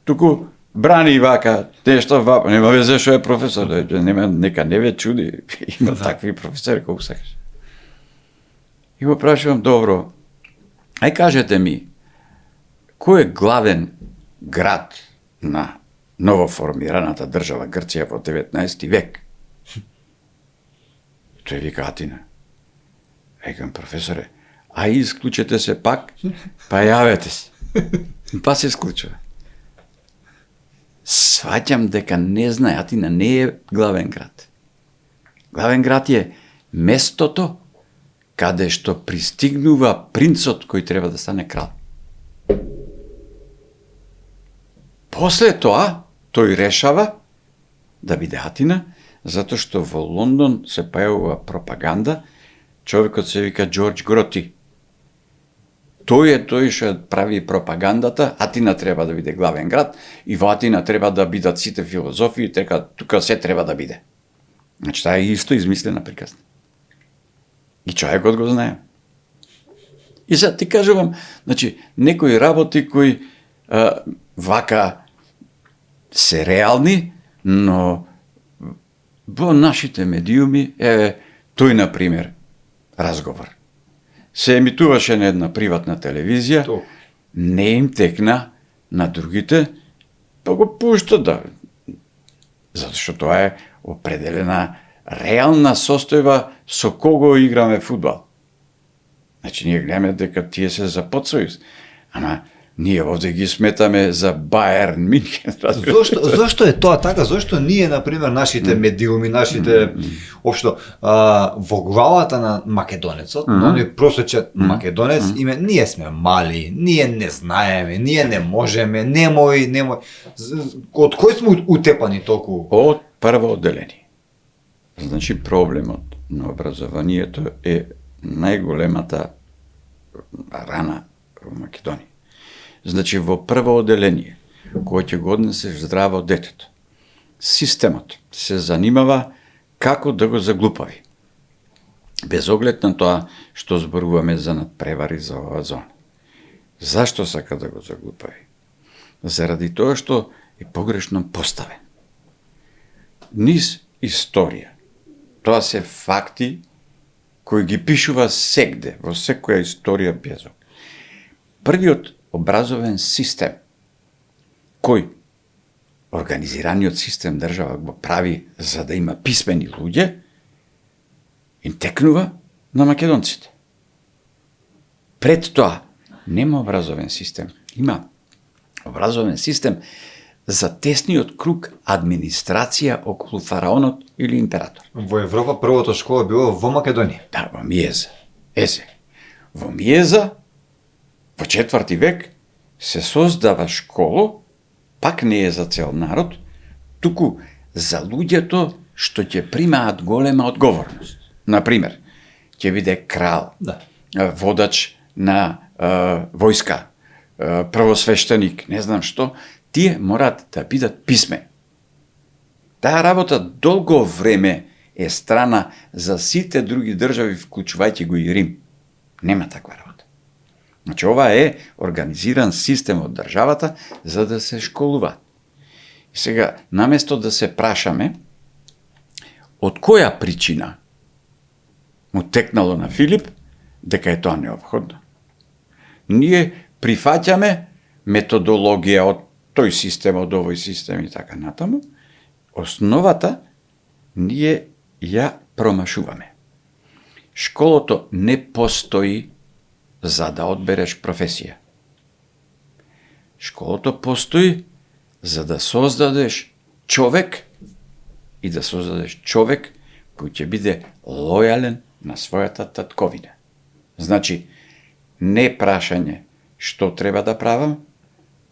туку брани вака, нешто вака, нема везе што е професор, нема, нека не ве чуди, има такви професори колку сакаш. И го прашувам, добро, ај кажете ми, кој е главен град на новоформираната држава Грција во 19 век? Тој вика Атина. Викам, професоре, а исклучете се пак, па јавете се. Па се исклучува. Сваќам дека не знае, Атина не е главен град. Главен град е местото каде што пристигнува принцот кој треба да стане крал. После тоа, тој решава да биде Атина, затоа што во Лондон се појавува пропаганда, човекот се вика Џорџ Гроти. Тој е тој што прави пропагандата, Атина треба да биде главен град и во Атина треба да бидат сите филозофии, така тука се треба да биде. Значи, таа е исто измислена приказна. И човекот го знае. И сега ти кажувам, значи, некои работи кои вака се реални, но во нашите медиуми е тој, например, разговор. Се емитуваше на една приватна телевизија, не им текна на другите, па го пушта да. Затоа што тоа е определена реална состојба со кого играме фудбал. Значи, ние гледаме дека тие се за подсојуз. Ама, ние овде ги сметаме за Баерн Минхен.
Зошто е тоа така? Зошто ние, например, нашите медиуми, нашите општо во главата на македонецот, оној просечен македонец, ние сме мали, ние не знаеме, ние не можеме, немој. Од кој сме утепани толку?
Од прво одделение. Значи, проблемот на образованието е најголемата рана во Македонија. Значи, во прво одделение, кој ќе го однесеш здраво детето, системот се занимава како да го заглупави. Без оглед на тоа што зборуваме за надпревари за оваа зона. Зашто сака да го заглупави? Заради тоа што е погрешно поставен. Низ историја. Тоа се факти кои ги пишува сегде, во секоја историја Бјезок. Првиот образовен систем, кој организираниот систем држава го прави за да има писмени луѓе, им текнува на македонците. Пред тоа нема образовен систем. Има образовен систем за тесниот круг администрација околу фараонот или император.
Во Европа првото школа било во Македонија.
Да, во Миеза. Во Миеза, во 4 век, се создава школо, пак не е за цел народ, туку за луѓето што ќе примаат голема одговорност. Например, ќе биде крал, водач на војска, првосвештеник, не знам што, тие морат да бидат писмени. Таа работа долго време е страна за сите други држави, вклучувајќи го и Рим. Нема таква работа. Значи, ова е организиран систем од државата за да се школува. И сега, наместо да се прашаме од која причина му текнало на Филип дека е тоа неопходно, ние прифаќаме методологија од тој систем, од овој систем и така натаму, основата ние ја промашуваме. Школото не постои за да одбереш професија. Школото постои за да создадеш човек и да создадеш човек кој ќе биде лојален на својата татковина. Значи, не прашање што треба да правам,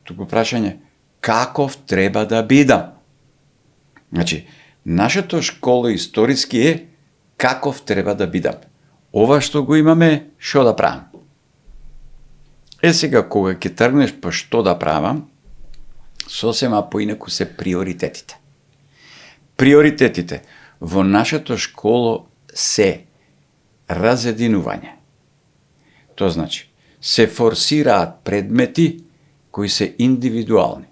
туку прашање каков треба да бидам. Значи, нашето школа историски е каков треба да бидам. Ова што го имаме, што да правам. Сега, кога ќе тргнеш па што да правам, сосема поинаку се приоритетите. Приоритетите во нашето школо се разединување. Тоа значи, се форсираат предмети кои се индивидуални.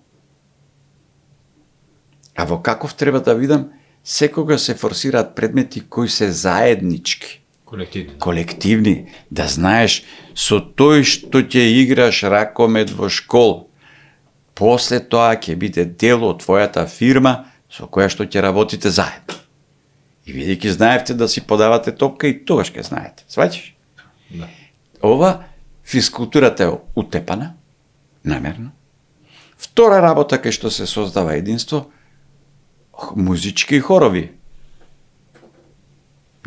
А во каков треба да видам, секога се форсираат предмети кои се заеднички. Колективни. Да знаеш, со тој што ќе играш ракомет во школа, после тоа ќе биде дел од твојата фирма со која што ќе работите заедно. И бидејќи знаевте да си подавате топка, и тогаш ќе знаете. Сваќаш? Да. Ова физкултурата е утепана, намерно. Втора работа кај што се создава единство, музички хорови.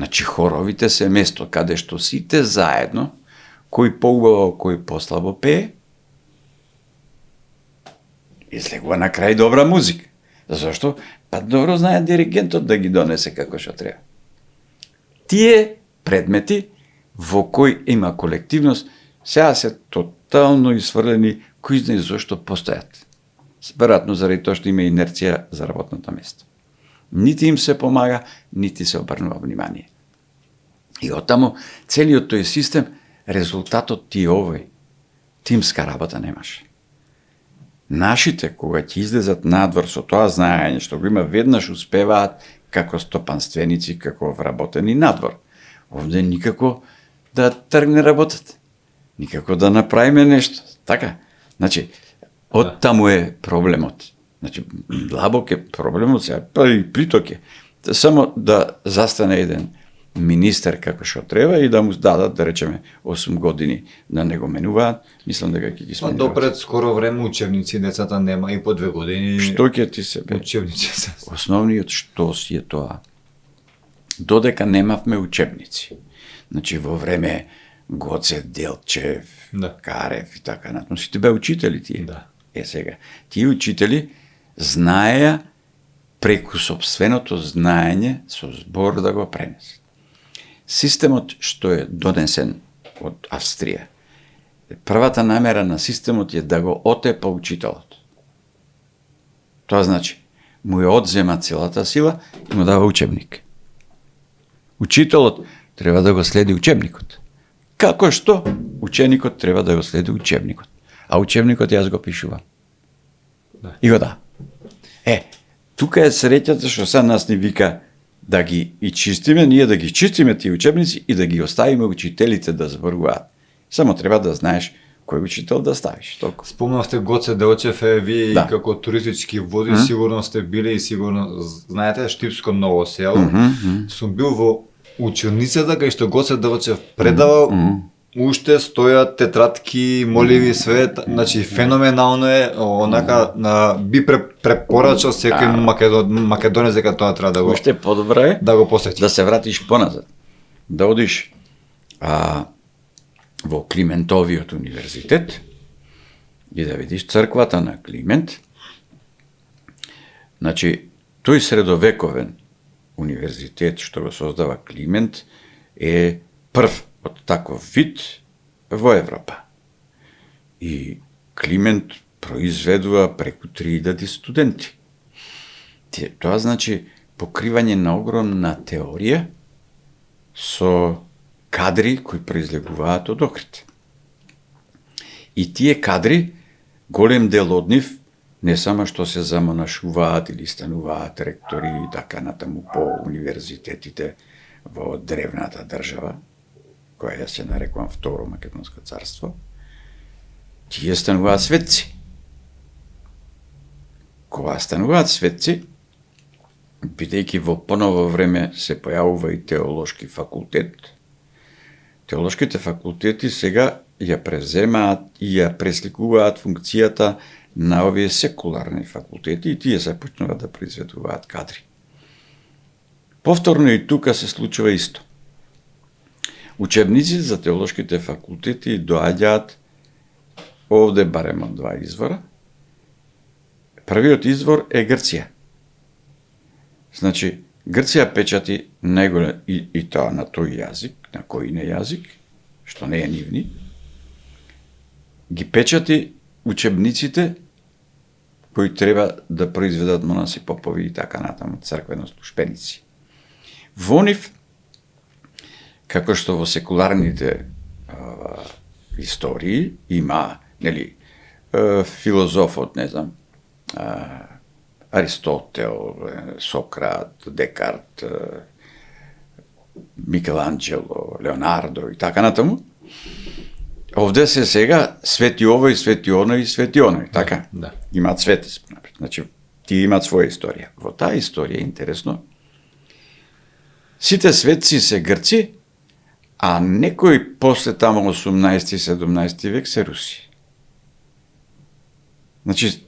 Значи, хоровите се место каде што сите заедно, кој поубаво, кој послабо пее, излегува на крај добра музика. Зашто? Па добро знае диригентот да ги донесе како што треба. Тие предмети во кои има колективност, сега се тотално изфрлени, кои знае зашто постојат. Веројатно заради тоа што има инерција за работното место. Нити им се помага, нити се обрнува внимание. И оттаму целиот тој систем, резултатот ти е овој. Тимска работа немаше. Нашите, кога ќе излезат надвор со тоа знаење, што го има веднаш, успеваат како стопанственици, како вработени надвор. Овде никако да тргне работата. Никако да направиме нешто. Така. Значи, оттаму е проблемот. Значи, длабок е проблемот сега, па и приток е. Само да застане еден министер како што треба и да му дадат, да речеме, 8 години да не го менуваат, мислам дека ќе ги сменуваат.
До пред скоро време учебници децата нема и по 2 години.
Што ќе ти се бе?
Учебници се.
Основниот што си е тоа. Додека немавме учебници. Значи во време Гоце, Делчев, Карев и така натаму, сите бе учители тие.
Да.
Сега, тие учители знаеа преку собственото знаење со збор да го пренесат. Системот што е донесен од Австрија, првата намера на системот е да го отепа учителот. Тоа значи, му ја одзема целата сила и му дава учебник. Учителот треба да го следи учебникот. Како што ученикот треба да го следи учебникот. А учебникот јас го пишувам.
Да.
И го да. Тука е среќата што сега нас ни вика да ги и чистиме, ние да ги чистиме тие учебници и да ги оставиме учителите да зборуваат. Само треба да знаеш кој учител да ставиш. Толку.
Спомнавте Гоце Делчев, вие
Да.
како туристички води сигурно сте били и сигурно знаете Штипско Ново село. Сум бил во училницата кај што Гоце Делчев предавал, уште стојат тетратки, моливи, све, значи феноменално е, онака би препорачал секој македонец дека тоа треба да го
Уште подобро е
да го посети.
да се вратиш поназад. Да одиш во Климентовиот универзитет и да видиш црквата на Климент. Значи, тој средовековен универзитет што го создава Климент е прв од таков вид во Европа. И Климент произведува преку 3000 студенти. Тоа значи покривање на огромна теорија со кадри кои произлегуваат од Охрид. И тие кадри, голем дел од нив, не само што се замонашуваат или стануваат ректори и така натаму по универзитетите во древната држава, која ја се нарекувам Второ Македонско царство, тие стануваат светци. Кога стануваат светци, бидејќи во поново време се појавува и теолошки факултет, теолошките факултети сега ја преземаат и ја пресликуваат функцијата на овие секуларни факултети и тие започнуваат да произведуваат кадри. Повторно и тука се случува исто. Учебници за теолошките факултети доаѓаат овде барем од 2 извора. Првиот извор е Грција. Значи, Грција печати најголем и тоа на тој јазик, на кој не јазик, што не е нивни, ги печати учебниците кои треба да произведат монаси, попови и така натаму, црквено службеници. Во нив, како што во секуларните истории има, нели, филозофот, не знам, Аристотел, Сократ, Декарт, Микеланджело, Леонардо и така натаму. Овде се сега свети овој, свети оној, свети оној, така?
Да.
Имаат свети, значи, тие имаат своја историја. Во таа историја е интересно. Сите светци се грци, а некои после тамо 18-17 век се руси. Значи,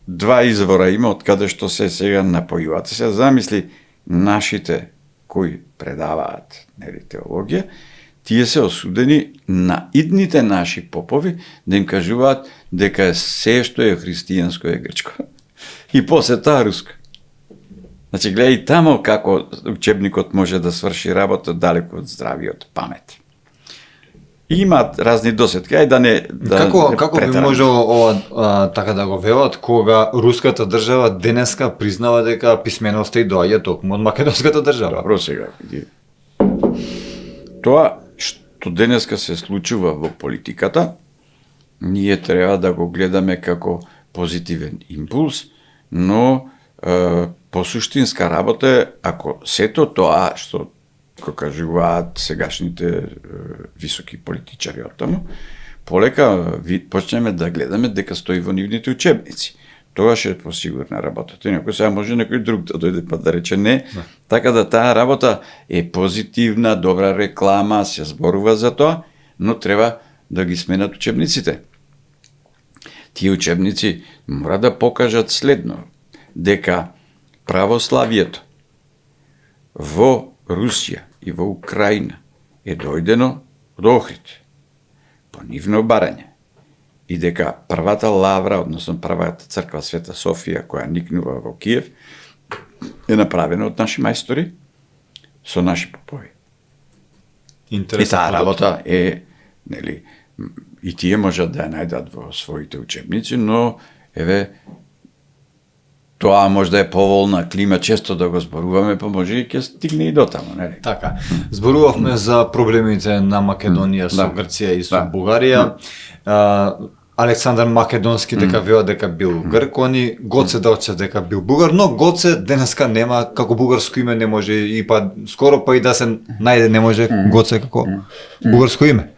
2 извора има од каде што се сега напојуваат. Се замисли нашите кои предаваат, нели, теологија, тие се осудени на идните наши попови да им кажуваат дека се што е христијанско е грчко. И после тоа руско. Значи, гледај тамо како учебникот може да сврши работа далеко од здравиот памет. И имаат разни досетки, ај да не
Како би можело ова така да го велат кога руската држава денеска признава дека писменоста и доаѓа токму од македонската држава?
Добро сега. Тоа што денеска се случува во политиката, ние треба да го гледаме како позитивен импулс, но по суштинска работа е ако сето тоа што го кажуваат сегашните високи политичари од таму, полека почнеме да гледаме дека стои во нивните учебници. Тогаш е посигурна работата. Некој сега може некој друг да дојде па да рече не. Така да таа работа е позитивна, добра реклама, се зборува за тоа, но треба да ги сменат учебниците. Тие учебници мора да покажат следно, дека православието во Русија и во Украина е дојдено од Охрид, по нивно барање, и дека првата лавра, односно првата црква Света Софија, која никнува во Киев, е направена од наши мајстори со наши попови. И таа работа е, нели, и тие можат да ја најдат во своите учебници, но еве тоа може да е поволна клима, често да го зборуваме, па може и ќе стигне и до таму, нели?
Така. Зборувавме за проблемите на Македонија со Грција и со Бугарија. Александар Македонски дека велат дека бил грк, они Гоце Делчев дека бил бугар, но Гоце денеска нема како бугарско име, не може и па скоро па и да се најде не може Гоце како бугарско име.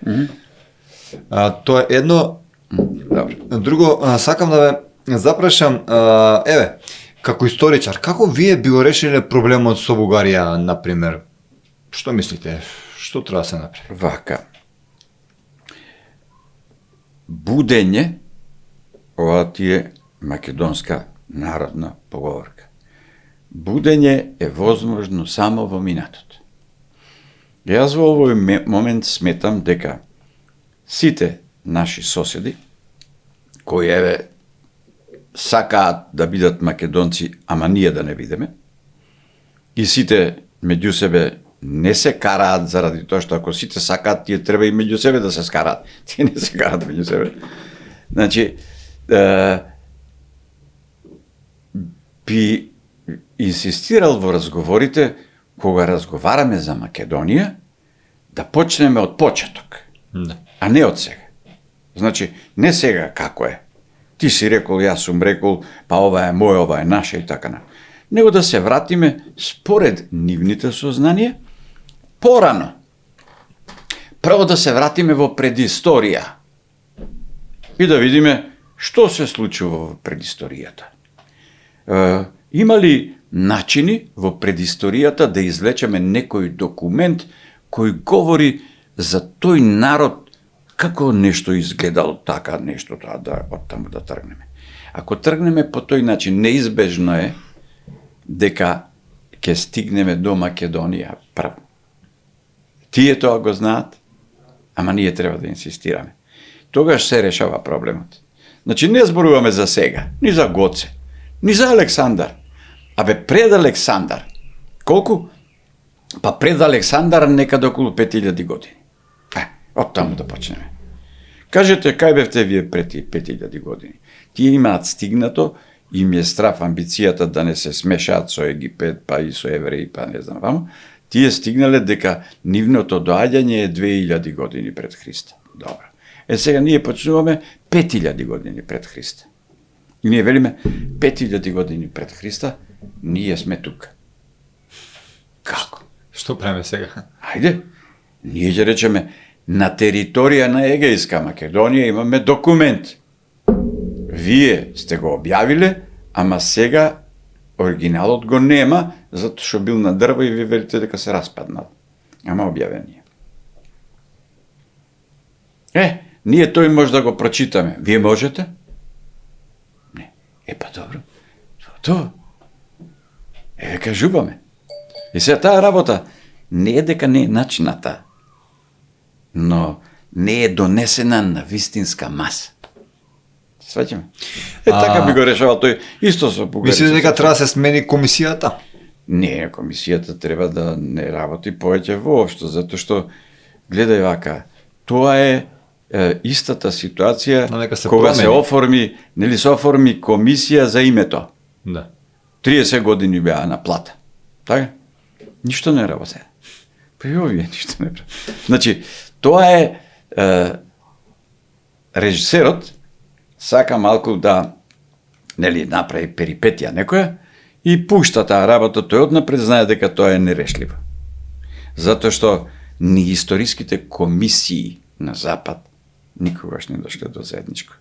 Тоа е едно. Друго, сакам да ве запрашам, еве, како историчар, како вие би го решиле проблемот со Бугарија, например? Што мислите? Што треба да се направи?
Вака. Будење, ова ти е македонска народна поговорка. Будење е возможно само во минатото. Јас во овој момент сметам дека сите наши соседи, кои еве сакаат да бидат македонци, ама ние да не бидеме, и сите меѓу себе не се караат заради тоа што ако сите сакаат, тие треба и меѓу себе да се скараат. Тие не се караат меѓу себе. Значи, би инсистирал во разговорите, кога разговараме за Македонија, да почнеме од почеток, а не од сега. Значи, не сега како е. Ти си рекол, јас сум рекол, па ова е мој, ова е наша и така на. Него да се вратиме според нивните сознанија, порано. Прво да се вратиме во предисторија и да видиме што се случува во предисторијата. Има ли начини во предисторијата да извлечеме некој документ кој говори за тој народ како нешто изгледало така, нешто тоа да оттаму да тргнеме. Ако тргнеме по тој начин, неизбежно е дека ќе стигнеме до Македонија прво. Тие тоа го знаат, ама ние треба да инсистираме. Тогаш се решава проблемот. Значи не зборуваме за сега, ни за Гоце, ни за Александар. Абе пред Александар, колку? Па пред Александар некаде околу 5000 години. Оттаму да почнеме. Кажете, кај бевте вие пред 5000 години? Тие имаат стигнато, им е страф амбицијата да не се смешаат со Египет, па и со евреи, па не знам ваму. Тие стигнале дека нивното доаѓање е 2000 години пред Христа. Добро. Сега ние почнуваме 5000 години пред Христа. И ние велиме 5000 години пред Христа, ние сме тука. Како?
Што правиме сега?
Ајде, ние ќе речеме, на територија на Егејска Македонија имаме документ. Вие сте го објавиле, ама сега оригиналот го нема, затоа што бил на дрво и ви велите дека се распаднал. Ама објавен е. Ние тој може да го прочитаме. Вие можете? Не. Па добро. Тоа. Кажуваме. И сега таа работа не е дека не е начината. но не е донесена на вистинска маса. Сваќаме? Така би го решавал тој исто со бугарите.
Мислите дека треба да се смени комисијата?
Не, комисијата треба да не работи повеќе воопшто, затоа што гледај вака, тоа е истата ситуација кога се оформи, нели се оформи комисија за името.
Да.
30 години беа на плата. Така? Ништо не работе. Па и овие ништо не прави. Значи, тоа е режисерот сака малку да нели направи перипетија некоја и пушта таа работа, тој однапред знае дека тоа е нерешливо. Затоа што ни историските комисии на Запад никогаш не дошле до заедничко.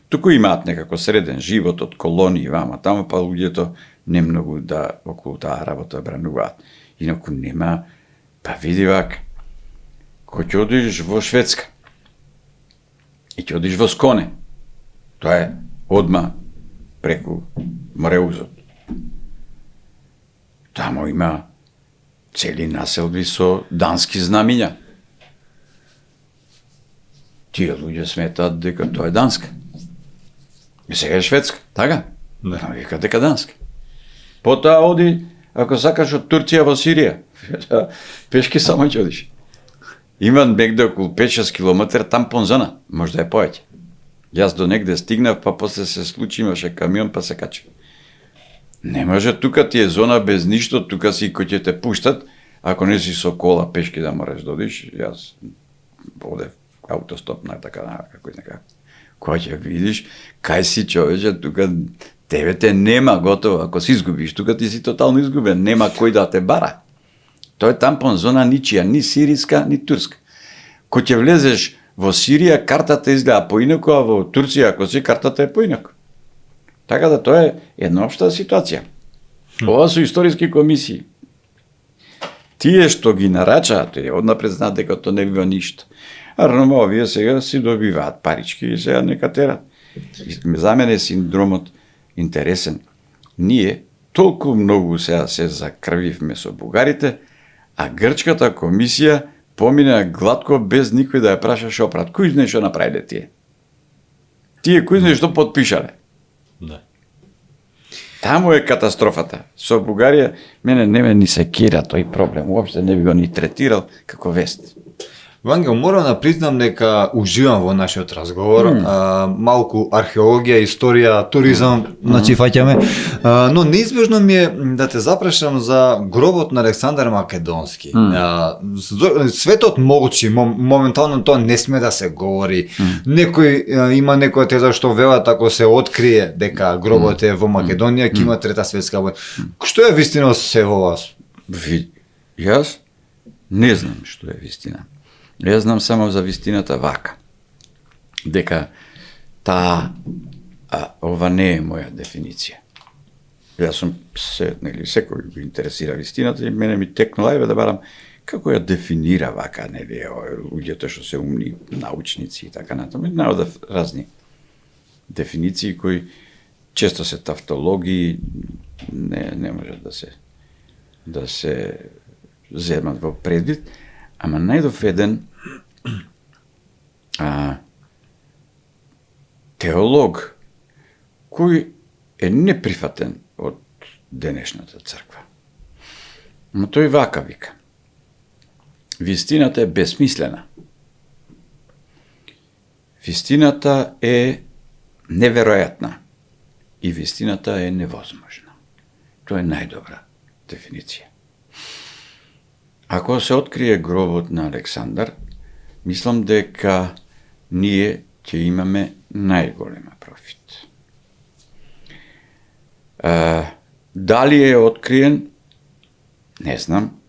Туку имаат некако среден живот од колонии вама, таму па луѓето не многу да околу таа работа брануваат. Инаку нема, па види вака, кој ќе одиш во Шведска и ќе одиш во Сконе, тоа е одма преку Мореузот. Таму има цели населби со дански знамиња. Тие луѓе сметаат дека тоа е Данска. И сега е Шведска, така?
Да.
Но вика дека Данска. Потоа оди, ако сакаш од Турција во Сирија, пешки само ќе одиш. Има негде околу 5-6 километра тампон зона, може да е повеќе. Јас до негде стигнав, па после се случи, имаше камион, па се качи. Не може, тука ти е зона без ништо, тука си кој ќе те пуштат, ако не си со кола пешки да мораш да одиш, јас одев автостоп на така, како и така. Кој ќе видиш, кај си човече, тука тебе те нема готово, ако си изгубиш, тука ти си тотално изгубен, нема кој да те бара. Тоа е тампон зона ничија, ни сириска, ни турска. Кој ќе влезеш во Сирија, картата изгледа поинаку, а во Турција, ако си, картата е поинаку. Така да тоа е една општа ситуација. Ова се историски комисии. Тие што ги нарачаат, однапред знаат дека тоа не бива ништо. А рано овие сега си добиваат парички и сега нека терат. За мене синдромот интересен. Ние толку многу сега се закрвивме со бугарите, а грчката комисија помина гладко без никој да ја праша шо прават. Кој знае што направиле тие? Тие кој знае што подпишале?
Да.
Таму е катастрофата. Со Бугарија мене не ме ни се кира тој проблем. Уопште не би го ни третирал како вест.
Вангел, морам да признам дека уживам во нашиот разговор. Малку археологија, историја, туризам, значи фаќаме. Но неизбежно ми е да те запрашам за гробот на Александар Македонски. Светот молчи, моментално тоа не сме да се говори. Некој има некоја теза што велат ако се открие дека гробот е во Македонија, ќе има трета светска војна. Што е вистина се во вас?
Јас не знам што е вистина. Јас знам само за вистината вака. Дека ова не е моја дефиниција. Јас сум нели секој го интересира вистината и мене ми текнала да барам како ја дефинира вака, нели луѓето што се умни научници и така натаму, наодев разни дефиниции кои често се тавтологии, не може да се земат во предвид, ама најдов еден теолог кој е неприфатен од денешната црква. Но тој вака вика: вистината е безсмислена. Вистината е неверојатна и вистината е невозможна. Тоа е најдобра дефиниција. Ако се открие гробот на Александар, мислам дека ние ќе имаме најголема профит. Дали е откриен? Не знам.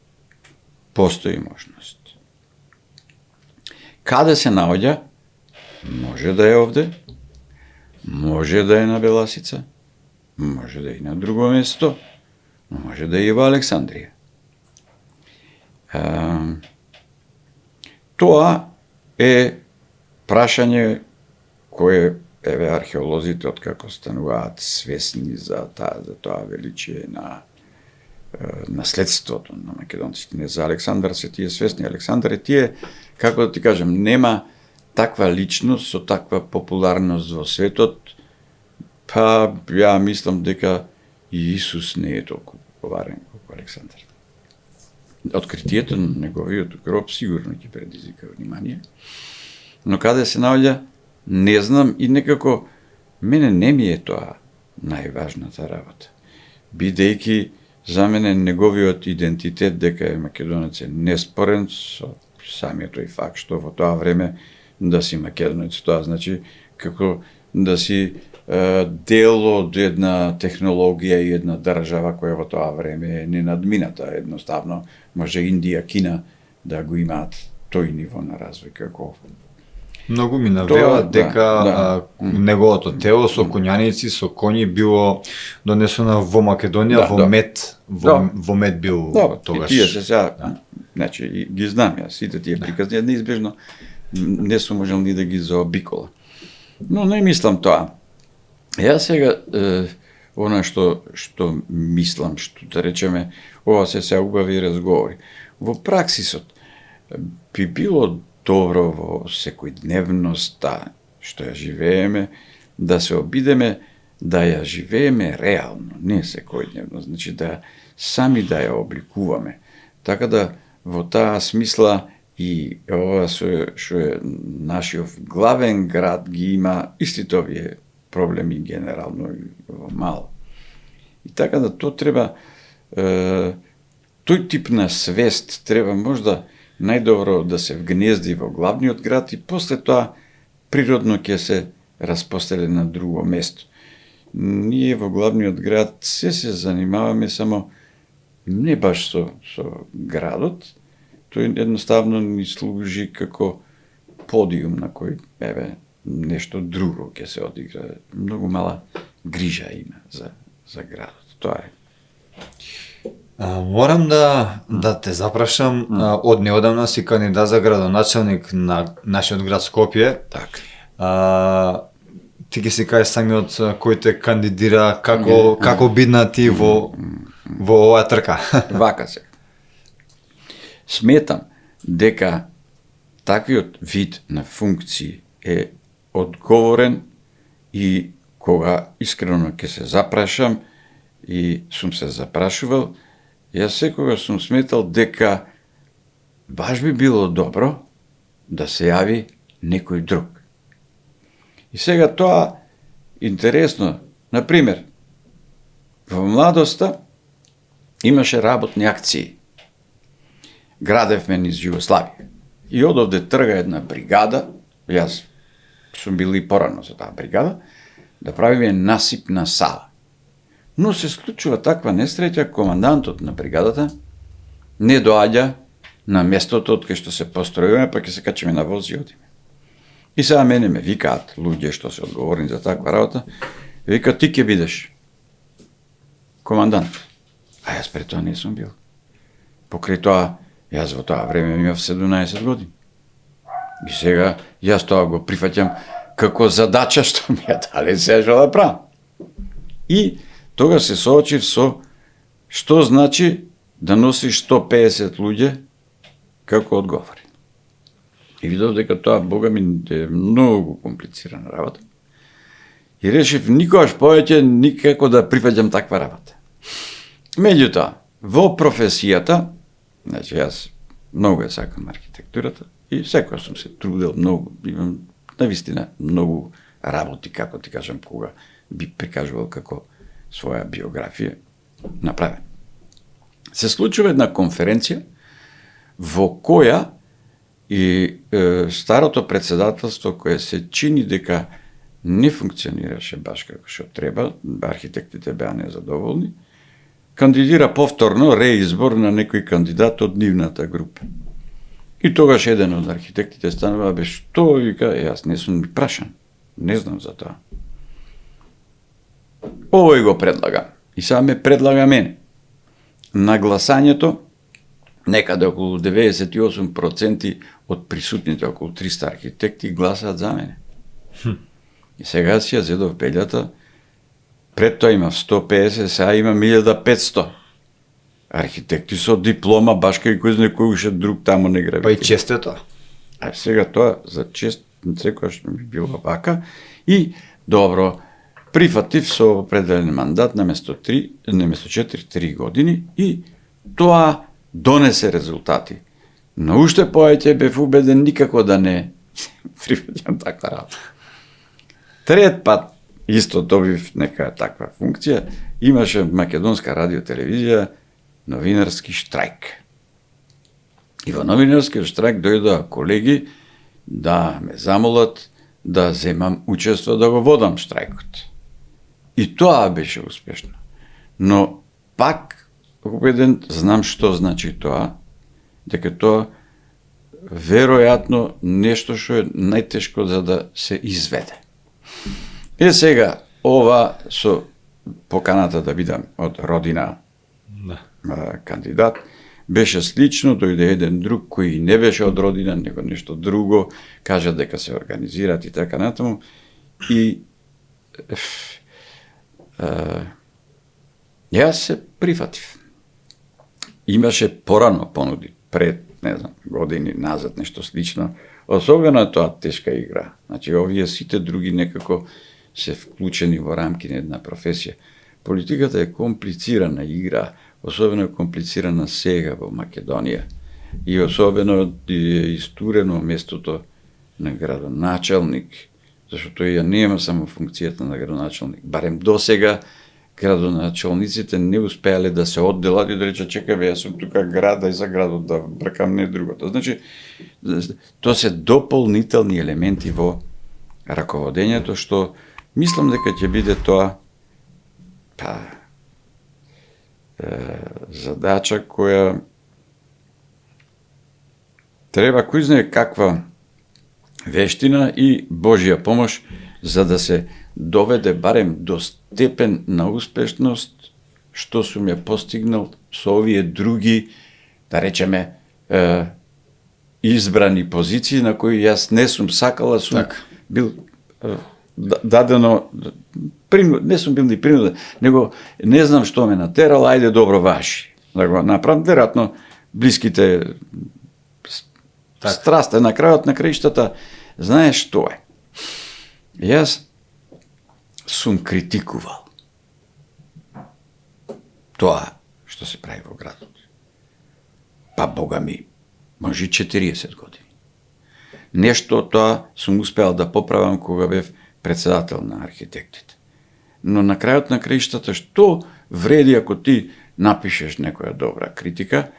Постои можност. Каде се наоѓа? Може да е овде, може да е на Беласица, може да е и на друго место, но може да е и во Александрија. Тоа е прашање кое археолозите откако стануваат свесни за тоа величие на наследството на македонците. Не за Александар се тие свесни. Александар е тие, како да ти кажем, нема таква личност со таква популарност во светот, па ја мислам дека и Исус не е толку популарен како Александар. Откритието на неговиот гроб сигурно ќе предизвика внимание, но каде се наоѓа, не знам и некако мене не ми е тоа најважната работа. Бидејќи за мене неговиот идентитет дека е македонец е неспорен со самиот тој факт што во тоа време да си македонец, тоа значи како да си дел од една технологија и една држава која во тоа време е ненадмината. Едноставно може Индија, Кина да го имаат тој ниво на развој како.
Многу ми навеа дека неговото тело со
Mm.
конјаници, со коњи било донесено во Македонија, во Мед, во Мед бил тогаш.
И тие се сега, значи ги знам јас, сите тие приказни неизбежно не сум можел ни да ги заобикола. Но не мислам тоа. Јас сега она што мислам, што да речеме, ова се убави разговори. Во праксисот би било добро во секојдневноста што ја живееме, да се обидеме да ја живееме реално, не секојдневно, значи да сами да ја обликуваме. Така да во таа смисла и ова што е нашиот главен град ги има истите овие проблеми генерално и во мало. И така да тоа треба тој тип на свест треба можда најдобро да се вгнезди во главниот град и после тоа природно ќе се распостели на друго место. Ние во главниот град се занимаваме само не баш со градот, тој едноставно ни служи како подиум на кој нешто друго ќе се одигра. Многу мала грижа има за градот. Тоа е.
Морам да те запрашам, од неодамна си кандидат за градоначелник на нашиот град Скопје.
Така.
Ти ќе си кажеш самиот кој те кандидира, како бидна ти во оваа трка?
Вака се. Сметам дека таквиот вид на функции е одговорен и кога искрено ќе се запрашам и сум се запрашувал, јас секогаш сум сметал дека баш би било добро да се јави некој друг. И сега тоа интересно, например, во младоста имаше работни акции. Градевме низ Југославија. И одовде трга една бригада, јас сум бил и порано за таа бригада, да правиме насипна сала. Но се случува таква несреќа, командантот на бригадата не доаѓа на местото од кај што се построиме, па ќе се качиме на воз и одиме. И сега мене ме викаат луѓе што се одговорни за таква работа, викаат ти ќе бидеш командант. А јас пред тоа не сум бил. Покрај тоа, јас во тоа време имав 17 години. И сега јас тоа го прифаќам како задача што ми ја дале сега да правам. И тога се соочив со што значи да носиш 150 луѓе како одговори. И видов дека тоа, бога ми, е многу комплицирана работа. И решив никогаш повеќе никако да прифаќам таква работа. Меѓутоа, во професијата, значи јас многу ја сакам архитектурата и секогаш сум се трудел многу, имам навистина многу работи, како ти кажам, кога би прикажувал како своја биографија направен. Се случува една конференција во која и старото председателство кое се чини дека не функционираше баш како што треба, архитектите беа незадоволни, кандидира повторно реизбор на некој кандидат од нивната група. И тогаш еден од архитектите станува, бе што, вика, јас не сум прашан, не знам за тоа. Овој го предлага. И сега ме предлага мене. На гласањето, некаде околу 98% од присутните, околу 300 архитекти, гласаат за мене. И сега си ја зедов бељата, пред тоа имав 150, сега имам 1500 архитекти со диплома, баш кај кој знае кој уште друг таму не гравитира.
Па и честето.
А сега тоа за чест секогаш ми било вака и добро прифатив со определен мандат наместо 4 години и тоа донесе резултати. Но уште повеќе бев убеден никако да не прифатам таква работа. Трет пат исто добив нека таква функција, имаше македонска радиотелевизија новинарски штрајк. И во новинарскиот штрајк дојдоа колеги да ме замолат да земам учество да го водам штрајкот. И тоа беше успешно. Но пак убеден знам што значи тоа, дека тоа веројатно нешто што е најтешко за да се изведе. Сега ова со поканата да бидам од родина кандидат беше слично, дојде еден друг кој не беше од родина, него нешто друго, кажа дека се организираат и така натаму. И јас се прифатив. Имаше порано понуди, пред, не знам, години назад, нешто слично. Особено е тоа тешка игра. Значи, овие сите други некако се вклучени во рамки на една професија. Политиката е комплицирана игра, особено е комплицирана сега во Македонија. И особено е истурено местото на градоначалник, зашто ја нема само функцијата на градоначалник. Барем до сега градоначалниците не успеале да се одделат и да речат чекај бе, јас сум тука града и за градот да бркам не другото. Значи, тоа се дополнителни елементи во раководењето, што мислам дека ќе биде тоа задача која треба кој знае каква вештина и Божја помош за да се доведе барем до степен на успешност што сум ја постигнал со овие други, да речеме, избрани позиции на кои јас не сум сакала, сум бил дадено, не сум бил ни принуден, него не знам што ме натерало, ајде добро ваши. Да го направам, веројатно блиските страсте на крајот на краиштата, знаеш што е. Јас сум критикувал тоа што се прави во градот. Па бога ми, може 40 години. Нешто од тоа сум успеал да поправам кога бев председател на архитектите. Но на крајот на краиштата што вреди ако ти напишеш некоја добра критика,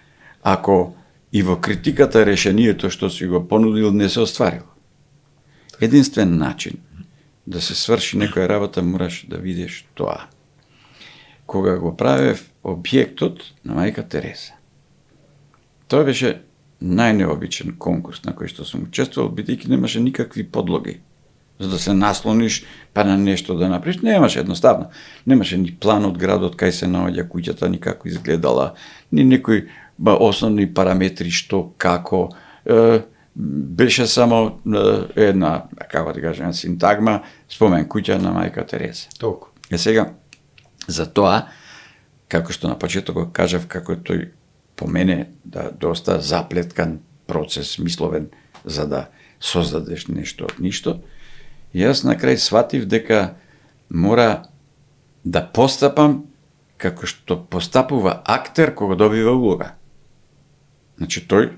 ако и во критиката решението што си го понудил не се остварило. Единствен начин да се сврши некоја работа мораш да видиш тоа. Кога го правев објектот на мајка Тереза, тоа беше најнеобичен конкурс на кој што сум учествувал, бидејќи немаше никакви подлоги за да се наслониш па на нешто да направиш. Немаше едноставно. Немаше ни план од градот кај се наоѓа куќата, ни како изгледала, ни некои основни параметри што, како. Беше само една, како да кажем, синтагма, спомен куќа на мајка Тереза.
Толку.
Сега, за тоа, како што на почеток го кажав, како тој по мене доста заплеткан процес, мисловен, за да создадеш нешто од ништо, јас на крај сватив дека мора да постапам како што постапува актер кога добива улога. Значи тој,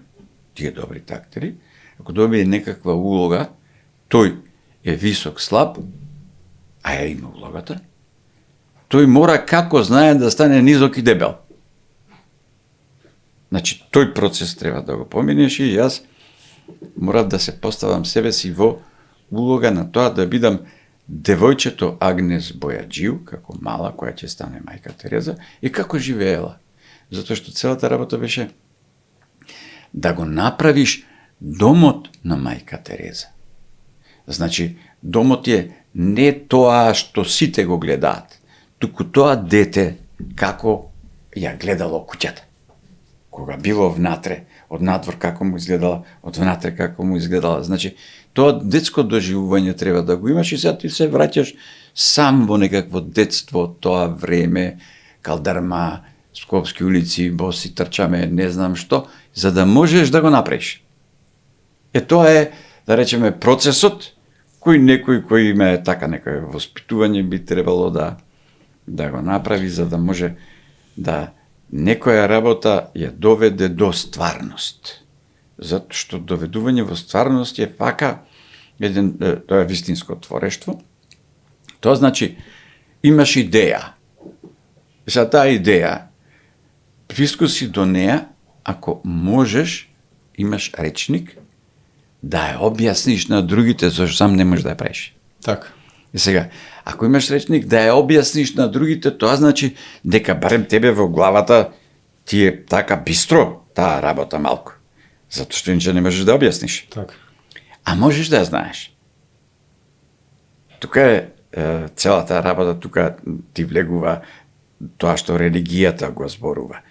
тие добрите актери, ако добие некаква улога, тој е висок слаб, а ја има улогата, тој мора како знае да стане низок и дебел. Значи тој процес треба да го поминеш и јас морав да се поставам себе си во улога на тоа да бидам девојчето Агнес Бојаджију, како мала, која ќе стане мајка Тереза, и како живеела. Затоа што целата работа беше да го направиш домот на мајка Тереза. Значи, домот е не тоа што сите го гледаат, туку тоа дете како ја гледало куќата. Кога било внатре, од надвор како му изгледала, од внатре како му изгледала. Значи, тоа детско доживување треба да го имаш и сега ти се враќаш сам во некакво детство, тоа време, калдарма, Скопски улици, боси трчаме, не знам што, за да можеш да го направиш. Тоа е, да речеме, процесот кој некој кој има така некој воспитување би требало да го направи за да може да некоја работа ја доведе до стварност. Затоа што доведување во стварност е вака тоа е вистинско творештво. Тоа значи имаш идеја. За таа идеја блиску си до неа ако можеш, имаш речник да ја објасниш на другите зашто сам не можеш да ја правиш.
Така.
И сега, ако имаш речник да ја објасниш на другите, тоа значи дека барем тебе во главата ти е така бистро таа работа малку. Затоа што иначе не можеш да објасниш.
Така.
А можеш да ја знаеш. Тука е целата работа, тука ти влегува тоа што религијата го зборува.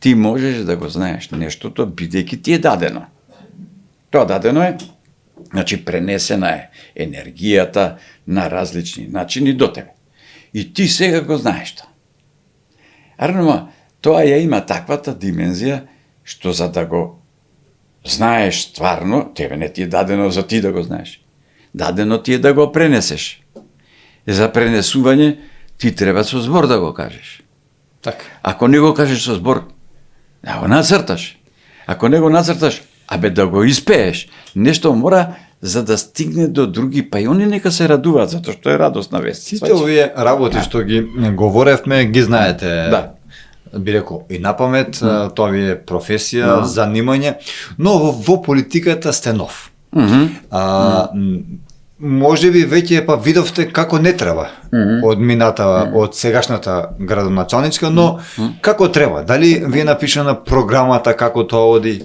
Ти можеш да го знаеш нештото бидејќи ти е дадено. Тоа дадено е, значи пренесена е енергијата на различни начини до тебе. И ти сега го знаеш тоа. Арно, тоа ја има таквата димензија што за да го знаеш стварно, тебе не ти е дадено за ти да го знаеш. Дадено ти е да го пренесеш. За пренесување ти треба со збор да го кажеш.
Така.
Ако не го кажеш со збор, да го нацрташ. Ако не го нацрташ, да го испееш. Нешто мора за да стигне до други, па и они нека се радуваат, затоа што е радосна вест.
Сите овие работи што ги говоревме, ги знаете.
Да.
Би рекол, и на памет, тоа ви е професија, занимање, но во политиката сте нов. Може би веќе па видовте како не треба од мината, од сегашната градоначалничка, но како треба? Дали ви е напишана програмата како тоа оди?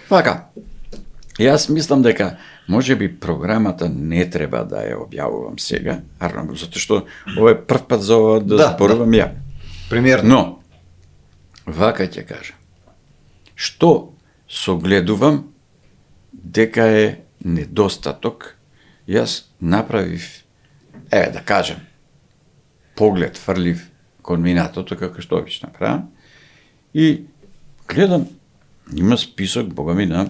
Вака, јас мислам дека може би програмата не треба да ја објавувам сега, затоа што ова е прв пат за ова да зборувам ја.
Примерно.
Но, вака ќе кажам, што согледувам дека е недостаток, јас направив, да кажем, поглед фрлив кон минатото, како што обично правам, и гледам, има список, бога ми, на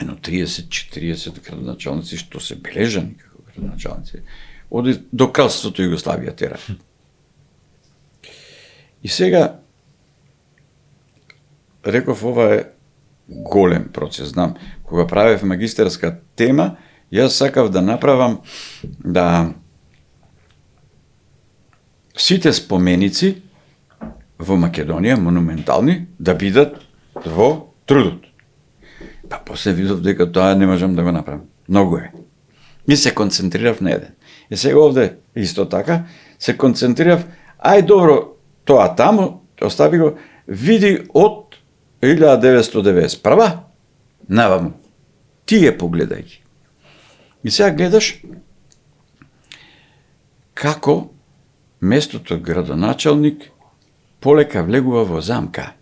едно 30-40 градоначалници што се бележани како градоначалници, оди до кралството Југославија тера. И сега, реков, ова е голем процес, знам, кога правев магистерска тема, јас сакав да направам да сите споменици во Македонија, монументални, да бидат во трудот. Па после видов дека тоа не можам да го направам. Многу е. И се концентрирав на еден. И сега овде исто така, се концентрирав, добро, тоа таму, остави го, види од 1991 наваму. Тие погледајќи. И сега гледаш како местото градоначалник полека влегува во замка.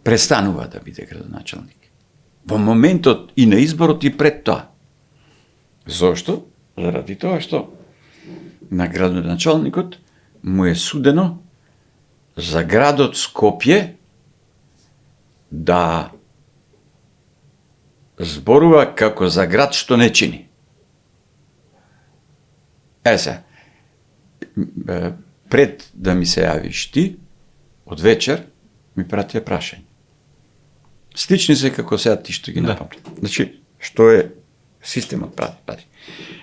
Престанува да биде градоначалник. Во моментот и на изборот и пред тоа. Зошто? Заради тоа што на градоначалникот му е судено за градот Скопје да зборува како за град што не чини. Пред да ми се јавиш ти, од вечер ми пратија прашање. Слични се како сега ти што ги напомни. Значи, што е системот прати?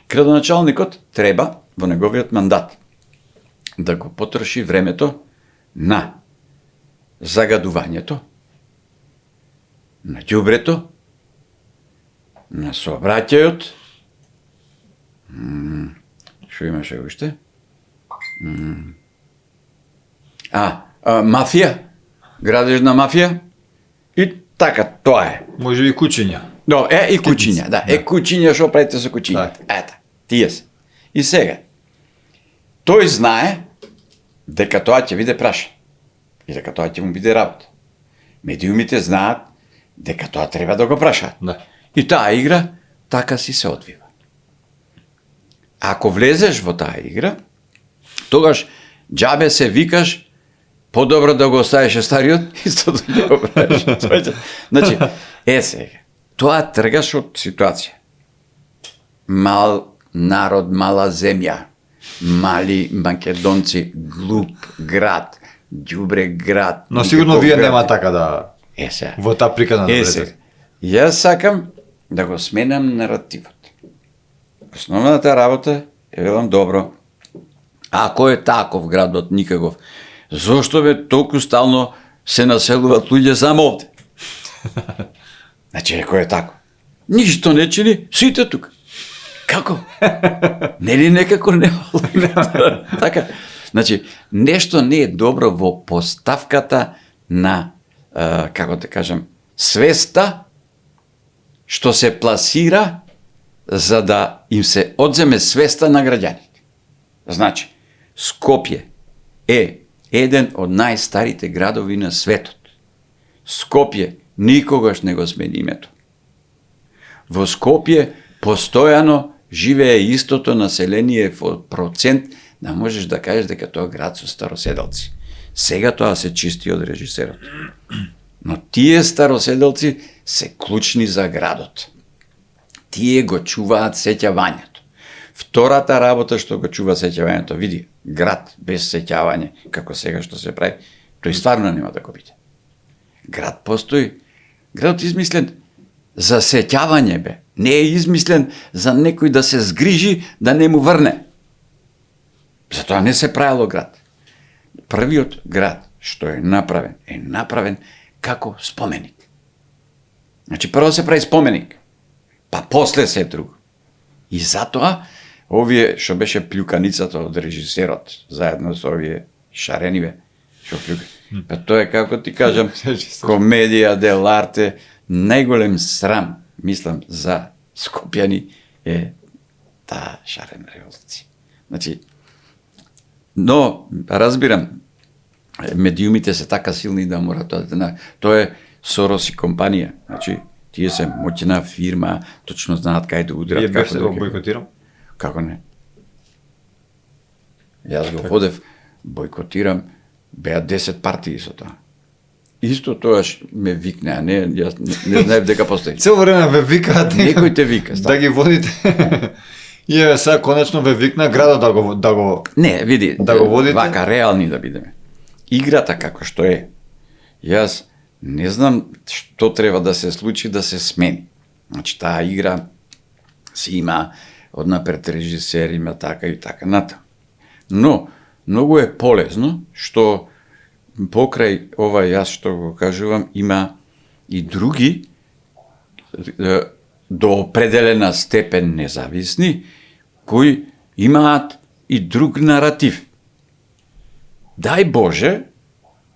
Градоначалникот треба во неговиот мандат да го потроши времето на загадувањето, на ѓубрето, на сообраќајот, што имаше уште? Мафија, градеж на мафија, и така, тоа е.
Може би кучиња.
И кучиња, кучиња, што правите со кучиња? Тие се. И сега, тој знае дека тоа ќе биде праша и дека тоа ќе му биде работа. Медиумите знаат дека тоа треба да го прашаат. И таа игра така си се одвива. Ако влезеш во таа игра, тогаш џабе се викаш Подобро да го оставиш стариот, исто да не го правиш. Значи, сега, тоа тргаш од ситуација. Мал народ, мала земја, мали македонци, глуп град, ѓубре град.
Но сигурно
никаков
вие
град.
нема така да
Сега.
во таа приказна да
Сега.
влезете.
Јас сакам да го сменам наративот. Основната работа е велам добро. Ако е таков градот никаков, зошто бе толку стално се населуваат луѓе само овде? Значи, ако е тако, ништо не чини, сите тука. Како? Нели некако нема логика? Така. Значи, нешто не е добро во поставката на, како да кажам, свеста што се пласира за да им се одземе свеста на граѓаните. Значи, Скопје е еден од најстарите градови на светот. Скопје никогаш не го смени името. Во Скопје постојано живее истото население во процент, да можеш да кажеш дека тоа е град со староседелци. Сега тоа се чисти од режисерот. Но тие староседелци се клучни за градот. Тие го чуваат сеќавањето. Втората работа што го чува сеќавањето, види, град без сеќавање, како сега што се прави, тој стварно нема да го биде. Град постои, градот е измислен за сеќавање бе, не е измислен за некој да се згрижи да не му врне. Затоа не се правило град. Првиот град што е направен како споменик. Значи прво се прави споменик, па после се друго. И затоа овие што беше плюканицата од режисерот, заедно со овие шарениве, што плюка. Па тоа е, како ти кажам, комедија дел'арте, најголем срам, мислам, за скопјани е таа шарена револуција. Значи, но, разбирам, медиумите се така силни да мора тоа е Сорос и компанија. Значи, тие се моќна фирма, точно знаат кај да удрат.
Вие бевте да го бойкотирам?
Како не? Јас го водев, бойкотирам, беа 10 партии со тоа. Исто тоаш ме викне, а не, јас не знаев дека постои.
Цело време ве викаат
Некој те вика,
да ги водите. И еве сега конечно ве викна градот да го
Не, види,
да го водите.
вака реални да бидеме. Играта како што е, јас не знам што треба да се случи да се смени. Значи таа игра си има однапред режисер, има така и така натаму. Но многу е полезно што покрај ова јас што го кажувам има и други до определена степен независни кои имаат и друг наратив. Дај Боже,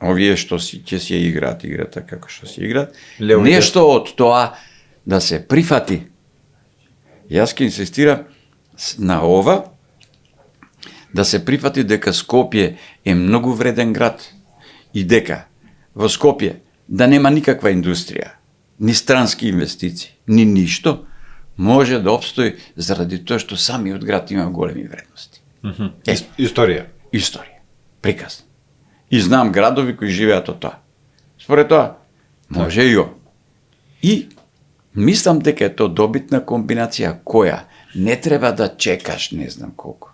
овие што ќе си играат играта како што си играат, нешто од тоа да се прифати. Јас ќе инсистирам на ова, да се прифати дека Скопје е многу вреден град и дека во Скопје да нема никаква индустрија, ни странски инвестиции, ни ништо, може да обстои заради тоа што самиот град има големи вредности.
Историја.
Историја. Приказна. И знам градови кои живеат од тоа. Според тоа, може и ова. И мислам дека е тоа добитна комбинација која не треба да чекаш не знам колку.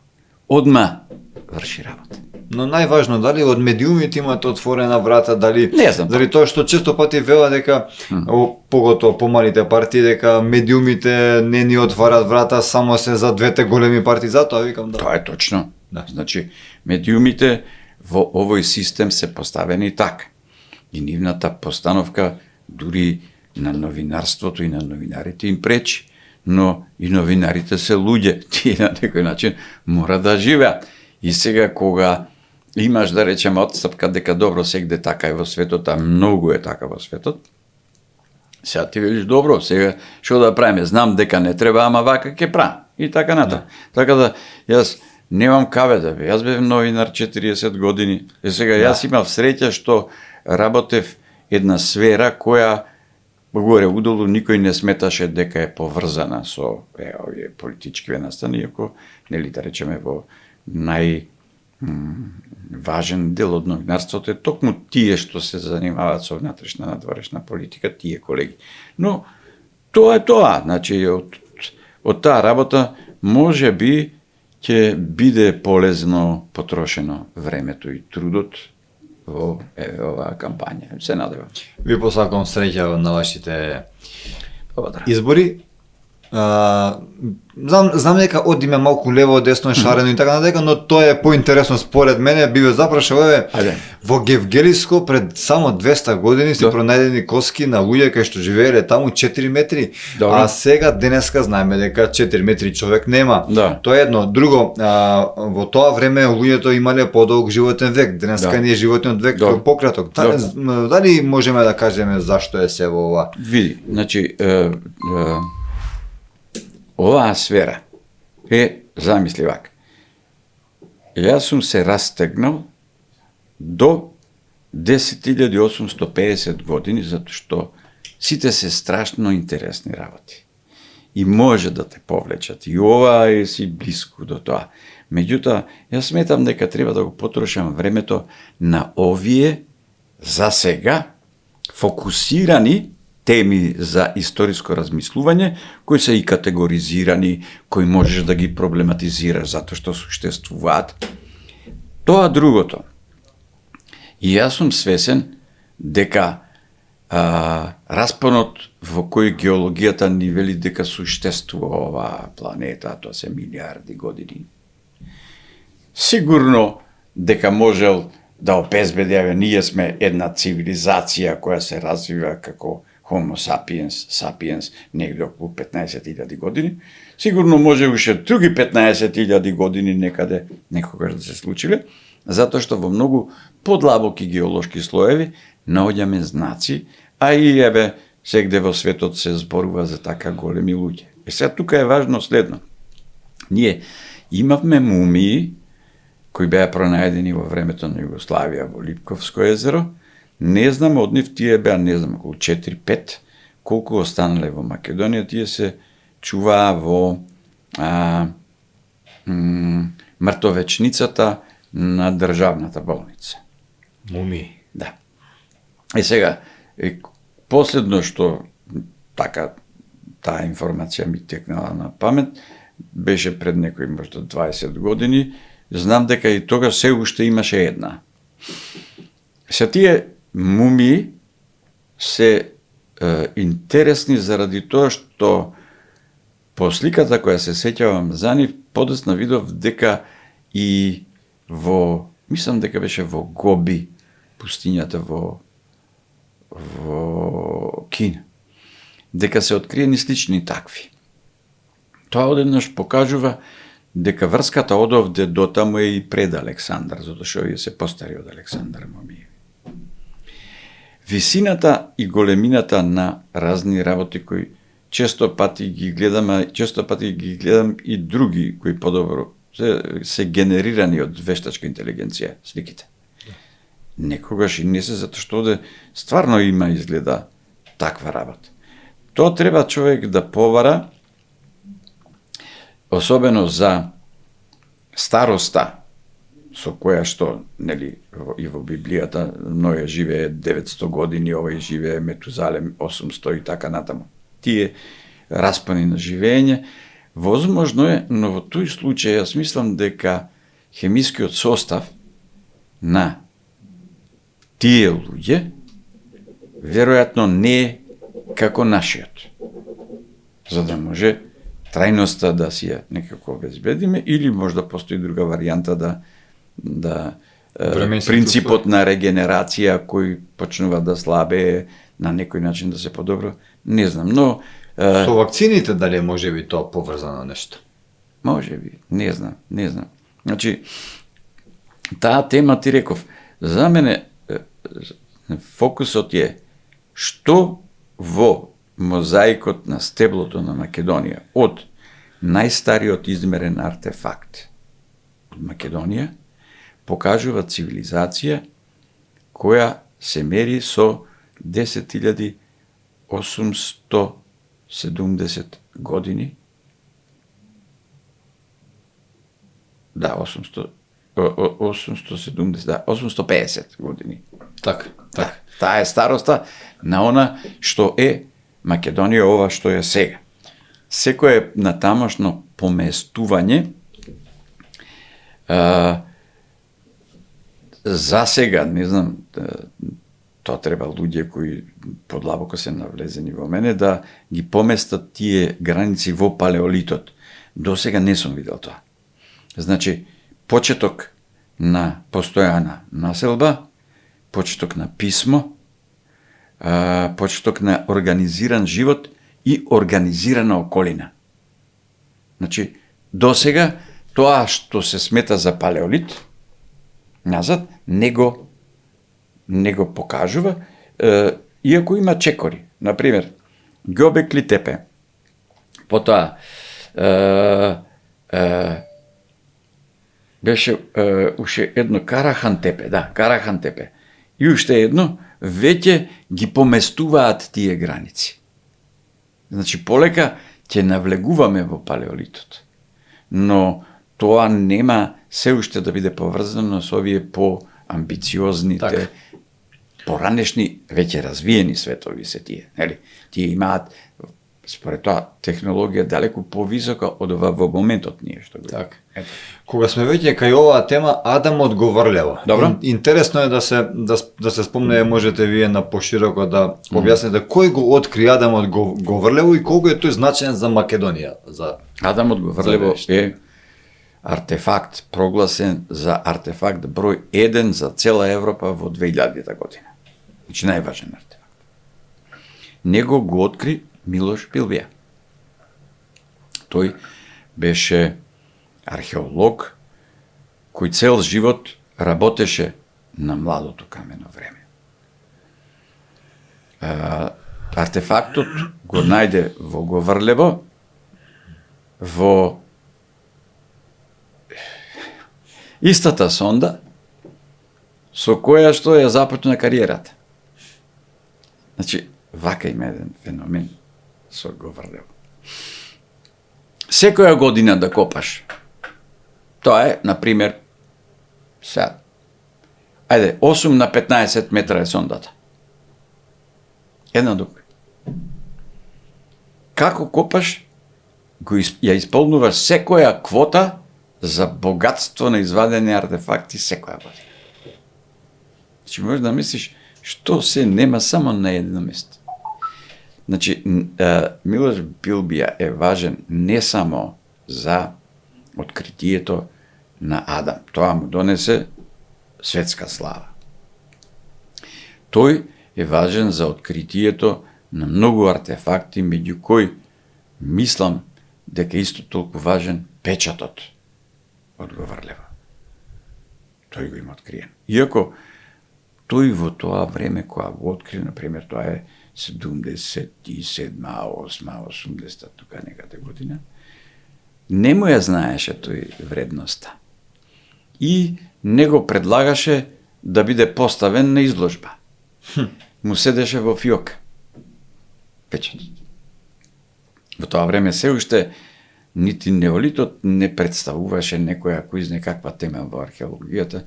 Одма врши работа.
Но најважно, дали од медиумите имате отворена врата, дали
Не знам.
заради тоа што често пати вела дека поготово помалите партии дека медиумите не ни отварат врата, само се за двете големи партии, затоа викам да.
Тоа е точно.
Да.
Значи, медиумите во овој систем се поставени така. И нивната постановка дури на новинарството и на новинарите им пречи. Но и новинарите се луѓе, тие на некој начин мора да живеат. И сега кога имаш да речеме отстапка дека добро сегде така е во светот, а многу е така во светот, сега ти велиш добро, сега што да правиме, знам дека не треба, ама вака ќе правам. И така натаму. Така да јас немам каве да бе. Јас бев новинар 40 години. И сега јас имав среќа што работев една сфера која горе удолу никој не сметаше дека е поврзана со овие политички настани, иако, нели да речеме, во важен дел од новинарството е токму тие што се занимаваат со внатрешна надворешна политика, тие колеги. Но тоа е тоа, значи од таа работа може би ќе биде полезно потрошено времето и трудот во оваа кампања. Се надевам.
Ви посакам среќа на вашите
Благодарам.
избори. Знам дека одиме малку лево, десно, шарено и така надека, но тоа е поинтересно според мене. Би ве запрашал,
Ајде.
во Гевгелиско пред само 200 години се пронајдени коски на луѓе кои што живееле таму 4 метри,
Добро.
а сега денеска знаеме дека 4 метри човек нема.
Да.
Тоа е едно. Друго, во тоа време луѓето имале подолг животен век, денеска
Да.
ни е животниот век
Добро.
пократок. Дали можеме да кажеме зашто е се во ова?
Види, значи, оваа сфера е, замисли вака. Јас сум се растегнал до 10.850 години, затоа што сите се страшно интересни работи. И може да те повлечат. И ова е си близко до тоа. Меѓутоа, јас сметам дека треба да го потрошам времето на овие, за сега, фокусирани теми за историско размислување, кои се и категоризирани, кои можеш да ги проблематизираш затоа што суштествуваат. Тоа другото. И јас сум свесен дека распонот во кој геологијата ни вели дека суштествува оваа планета, тоа се милиарди години, сигурно дека можел да обезбеди, ние сме една цивилизација која се развива како Homo sapiens негде околу 15.000 години. Сигурно може уште други 15.000 години некогаш да се случиле, затоа што во многу подлабоки геолошки слоеви наоѓаме знаци, а и сегде во светот се зборува за така големи луѓе. Сега тука е важно следно. Ние имавме мумии кои беа пронајдени во времето на Југославија во Липковско езеро. Не знам, од нив тие беа, околу 4-5, колку останале во Македонија, тие се чуваа во мртовечницата на државната болница.
Муми.
Да. Сега, последно што така таа информација ми текнала на памет, беше пред некои можда 20 години, знам дека и тогаш се уште имаше една. Се тие мумии се интересни заради тоа што по сликата која се сеќавам за нив, подоцна видов дека и во, мислам дека беше во Гоби, пустињата во Кина, дека се откриени слични такви. Тоа одеднаш покажува дека врската одовде до таму е и пред Александар, затоа што овие се постари од Александар мумии. Висината и големината на разни работи кои често пати ги гледам и други кои подобро се генерирани од вештачка интелигенција, сликите. Некогаш и не се, затоа што оде стварно има изгледа таква работа. Тоа треба човек да повара, особено за староста, со која што, нели, и во Библијата, Ноја живее 900 години, овој живее Метузалем 800 и така натаму. Тие распани на живење, возможно е, но во тој случај јас мислам дека хемискиот состав на тие луѓе веројатно не е како нашиот. За да може трајноста да си ја некако обезбедиме, или можда постои друга варијанта да принципот на регенерација кој почнува да слабее на некој начин да се подобро, не знам, но
со вакцините дали може би тоа поврзано нешто?
Може би, не знам. Значи, таа тема ти реков, за мене фокусот е што во мозаикот на стеблото на Македонија од најстариот измерен артефакт од Македонија покажува цивилизација која се мери со 10.870 години. Да, 800, 870, да, 850 години.
Така, така.
Таа е староста на она што е Македонија, ова што е сега. Секое натамошно поместување за сега, не знам, тоа треба луѓе кои подлабоко се навлезени во мене да ги поместат тие граници во палеолитот. До сега не сум видел тоа. Значи, почеток на постојана населба, почеток на писмо, почеток на организиран живот и организирана околина. Значи, досега тоа што се смета за палеолит, назад, не го покажува, иако има чекори. Например, Ѓобекли Тепе, потоа беше уште едно Карахан Тепе, да, Карахан Тепе. И уште едно, веќе ги поместуваат тие граници. Значи, полека ќе навлегуваме во палеолитот. Но тоа нема се уште да биде поврзано со овие поамбициозните, поранешни, веќе развиени светови се тие. Нели? Тие имаат, според тоа, технологија далеку повисока од ова во моментот ние што го.
Така. Кога сме веќе кај оваа тема, Адам од Говрлево.
Добро.
Интересно е да се спомне, можете вие на пошироко да објасните кој го откри Адам од Говрлево и колку е тој значаен за Македонија, за
Адам од Говрлево е артефакт прогласен за артефакт број 1 за цела Европа во 2000 година. Значи најважен артефакт. Него го откри Милош Билбија. Тој беше археолог кој цел живот работеше на младото камено време. Артефактот го најде во Говрлево во истата сонда со која што ја започна кариерата. Значи, вака има еден феномен со Говрлево. Секоја година да копаш, тоа е, например, сега, ајде, 8 на 15 метра е сондата. Една дука. Како копаш, ја исполнуваш секоја квота за богатство на извадени артефакти секоја година. Значи, можеш да мислиш, што се нема само на едно место. Значи, Милош Билбија е важен не само за откритието на Адам. Тоа му донесе светска слава. Тој е важен за откритието на многу артефакти, меѓу кои мислам дека исто толку важен печатот од Говрлево. Тој го има откриен. Иако тој во тоа време кога го откри, например, тоа е 77, 8, 80, тука некаде година, не му ја знаеше тој вредноста. И не го предлагаше да биде поставен на изложба. Му седеше во фиока. Печатот. Во тоа време се уште нити неолитот не представуваше некоја кој знае каква тема во археологијата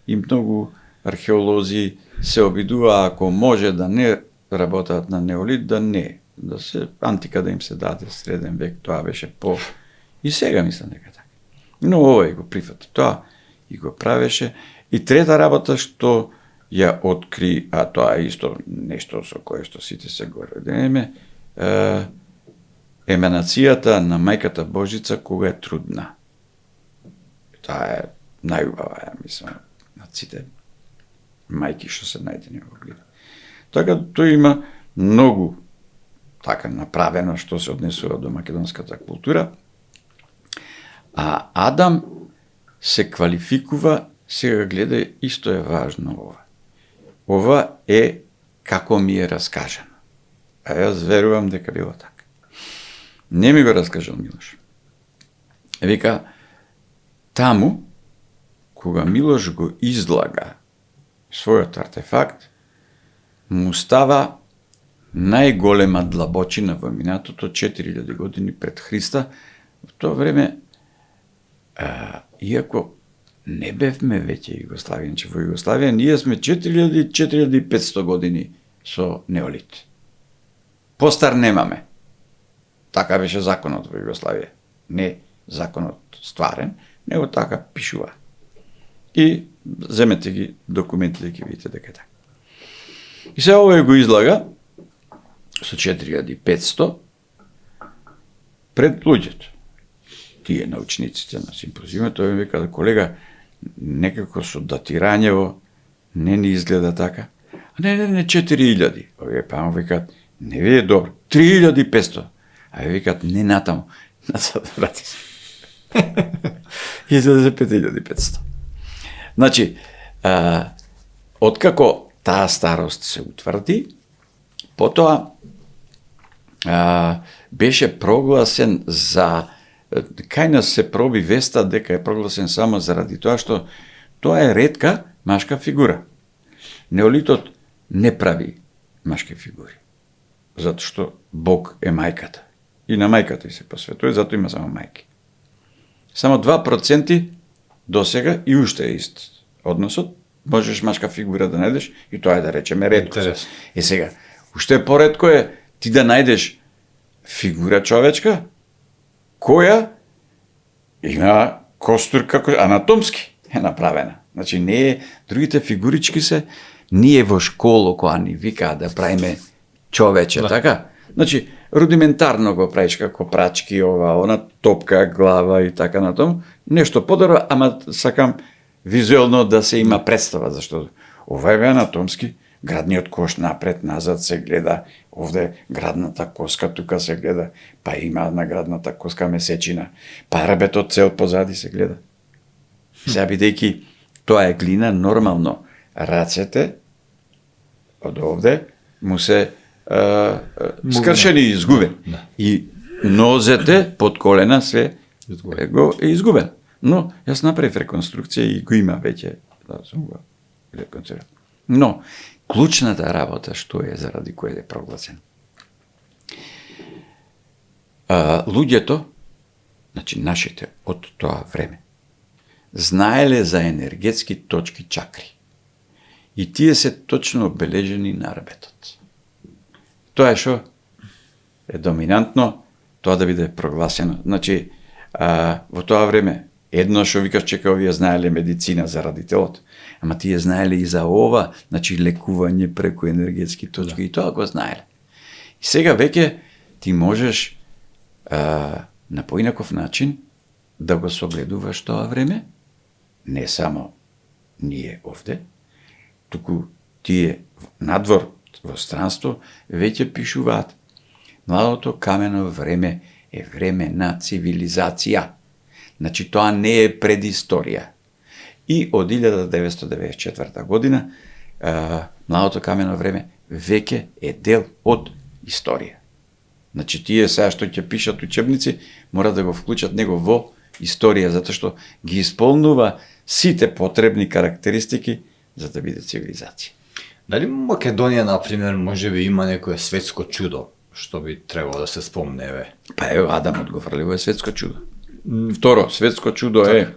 и многу археолози се обидува ако може да не работат на неолит, да се антика да им се даде среден век, тоа беше по... И сега мислам дека така. Но овој го прифати тоа и го правеше. И трета работа што ја откри, а тоа е исто нешто со кое што сите се го родиме, еманацијата на мајката Божица кога е трудна. Таа е најубава, ја мислам, на сите мајки што се најдени во Библија. Така тој има многу така направено што се однесува до македонската култура. А Адам се квалификува, сега гледа, исто е важно ова. Ова е како ми е раскажано. А јас верувам дека било така. Не ми го раскажал Милош. Вика, таму, кога Милош го излага својот артефакт, му става најголема длабочина во минатото 4000 години пред Христа. Во тоа време, иако не бевме веќе Југославија. Значи, во Југославија ние сме 4000-4500 години со неолит. Постар немаме. Така беше законот во Југославија. Не законот стварен, него така пишува. И земете ги документите, ќе видите дека така. И се овој го излага со 4500 пред луѓето. Тие научниците на симпозиумот, тој ми вика, колега, некако со датирањево не ни изгледа така. А не 4000. Овие па му викат, не ви е добро. 3500. А ви викат, не натаму. Назад врати се. И излезе 5500. Значи, откако таа старост се утврди, потоа беше прогласен за кај нас се проби веста дека е прогласен само заради тоа што тоа е ретка машка фигура. Неолитот не прави машки фигури. Затоа што Бог е мајката. И на мајката се посветува, затоа има само мајки. Само 2% досега и уште е ист односот. Можеш машка фигура да најдеш и тоа е да речеме ретко. Е сега, уште поретко е ти да најдеш фигура човечка која има костур како анатомски е направена. Значи не е, другите фигурички се ние во школа која ни викаа да правиме човече, така? Значи рудиментарно го правиш како прачки, она топка, глава и така на том. Нешто подобро, ама сакам визуелно да се има представа, зашто ова е анатомски, градниот кош напред, назад се гледа, овде градната коска, тука се гледа, па има на градната коска месечина, па ребетот цел позади се гледа. Сега бидејќи тоа е глина, нормално рацете од овде му се скршени и изгубени. И нозете под колена све го е изгубен. Но јас направив реконструкција и го има веќе, да сум го реконструирал. Но клучната работа што е заради која е прогласен. Луѓето, значи нашите од тоа време, знаеле за енергетски точки чакри. И тие се точно обележени на рбетот. Тоа е што е доминантно, тоа да биде прогласено. Значи, во тоа време, едно што викаш чека, овие знаеле медицина заради телото, ама тие знаеле и за ова, значи лекување преку енергетски точки, и тоа го знаеле. И сега веќе ти можеш на поинаков начин да го согледуваш тоа време, не само ние овде, туку тие надвор во странство веќе пишуваат. Младото камено време е време на цивилизација. Значи тоа не е предисторија. И од 1994 година младото камено време веќе е дел од историја. Значи тие сега што ќе пишат учебници мора да го вклучат него во историја, затоа што ги исполнува сите потребни карактеристики за да биде цивилизација.
Дали Македонија, например, можеби има некое светско чудо, што би требало да се спомне, еве?
Па ево, Адам одговорливо е светско чудо. Второ, светско чудо е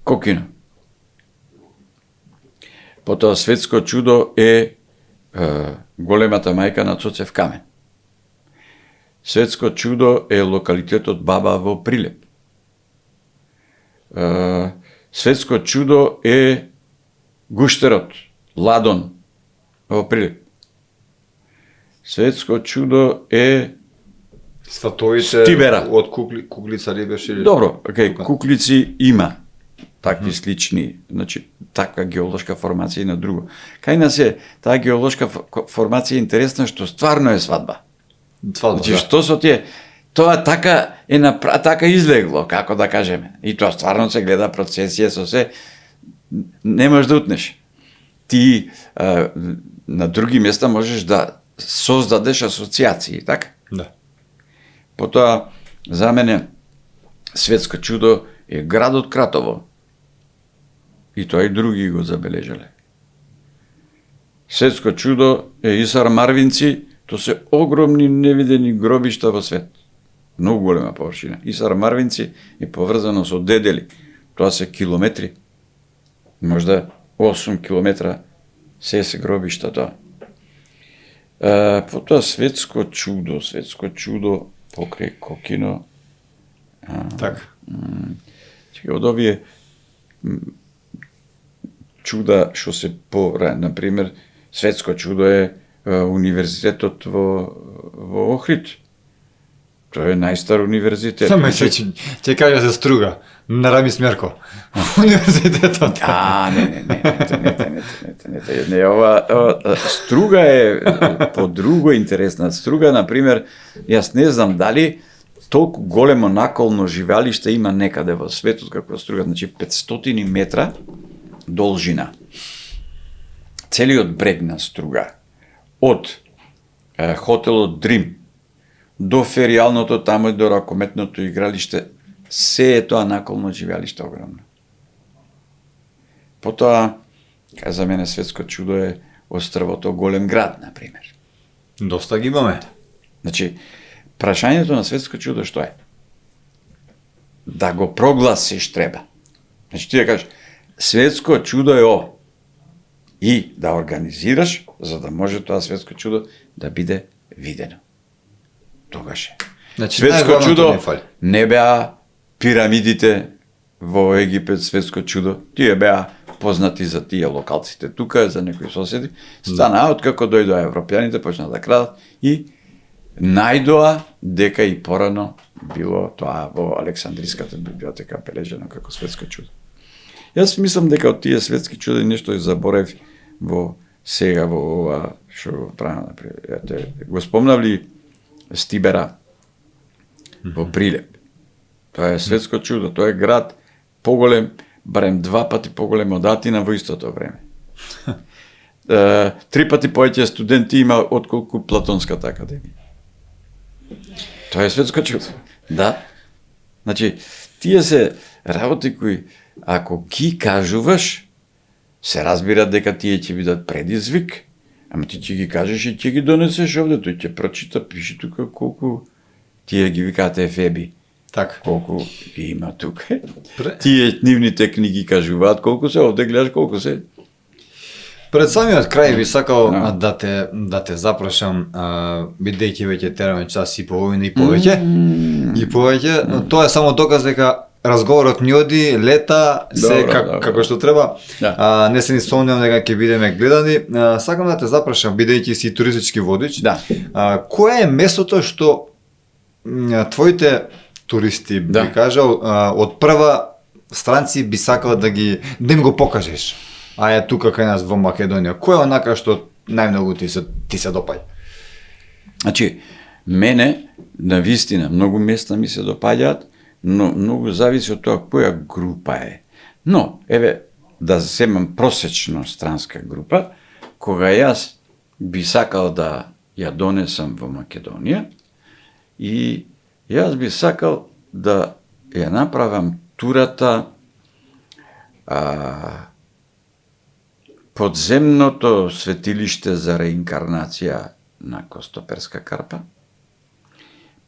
Кокино. Потоа светско чудо е големата мајка на Цоцев камен. Светско чудо е локалитетот Баба во Прилеп. Светско чудо е гуштерот Ладон во Прилеп. Светско чудо е
Сватовите
Стибера.
од куглица ли беше?
Добро, куклици има такви слични, значи таква геолошка формација и на друго. Кај нас е таа геолошка формација интересна што стварно е свадба. Значи што со тие тоа така е така излегло, како да кажеме. И тоа стварно се гледа процесија со се, не можеш да утнеш. Ти на други места можеш да создадеш асоциации, така?
Да.
Потоа, за мене, светско чудо е градот Кратово. И тоа и други го забележале. Светско чудо е Исар Марвинци, тоа се огромни невидени гробишта во свет. Многу голема површина. Исар Марвинци е поврзано со Дедели. тоа се километри. Можда 8 километра се гробишта тоа. Потоа светско чудо покрај Кокино.
Така.
Од овие чуда што се например, светско чудо е универзитетот во Охрид. Тоа е најстар универзитет.
Само ќе кажа за Струга, на Рами Смерко. Универзитетот.
Не, ова Струга е по друго интересна. Струга, например, јас не знам дали толку големо наколно живеалиште има некаде во светот како Струга, значи 500 метра должина. Целиот брег на Струга, од хотелот Дрим до феријалното тамо и до ракометното игралиште, се е тоа наколно живеалиште огромно. Потоа, за мене светско чудо е острвото Голем град, например.
Доста ги имаме.
Значи, прашањето на светско чудо што е? Да го прогласиш треба. Значи, ти да кажеш, светско чудо е ово. И да организираш, за да може тоа светско чудо да биде видено. Тогаш е.
Значи,
Светско чудо не беа пирамидите во Египет, светско чудо. Тие беа познати за тие локалците тука, за некои соседи. Стана, откако дојдоа европјаните, почна да крадат и најдоа дека и порано било тоа во Александриската библиотека бележено како светско чудо. Јас мислам дека од тие светски чуда нешто заборев во сега во ова што го правам, например. Го спомнавли Стибера во Прилеп. Тоа е светско чудо, тоа е град поголем, барем 2 пати поголем од Атина во истото време. 3 пати повеќе студенти има отколку Платонската академија. Тоа е светско чудо. Да. Значи, тие се работи кои, ако ги кажуваш, се разбира дека тие ќе бидат предизвик, ама ти ќе ги кажеш и ќе ги донесеш овде, тој ќе прочита, пиши тука колку тие ги викаат ефеби.
Така.
Колку ги има тука. Тие нивните книги кажуваат колку се, овде гледаш колку се.
Пред самиот крај би сакал да те запрашам, бидејќи веќе тераме час и половина и повеќе, но тоа е само доказ дека разговорот ни оди, лета, се како што треба. Не се ни сомневам дека ќе бидеме гледани. Сакам да те запрашам, бидејќи си туристички водич, кое е местото што твоите туристи, би кажал, од прва странци би сакал да им го покажеш? А е тука кај нас во Македонија. Кој е онака што најмногу ти се допаѓа?
Значи, мене, на вистина, многу места ми се допаѓаат, но многу зависи од тоа која група е. Но, еве, да земам просечно странска група, кога јас би сакал да ја донесам во Македонија и јас би сакал да ја направам турата подземното светилиште за реинкарнација на Костоперска карпа,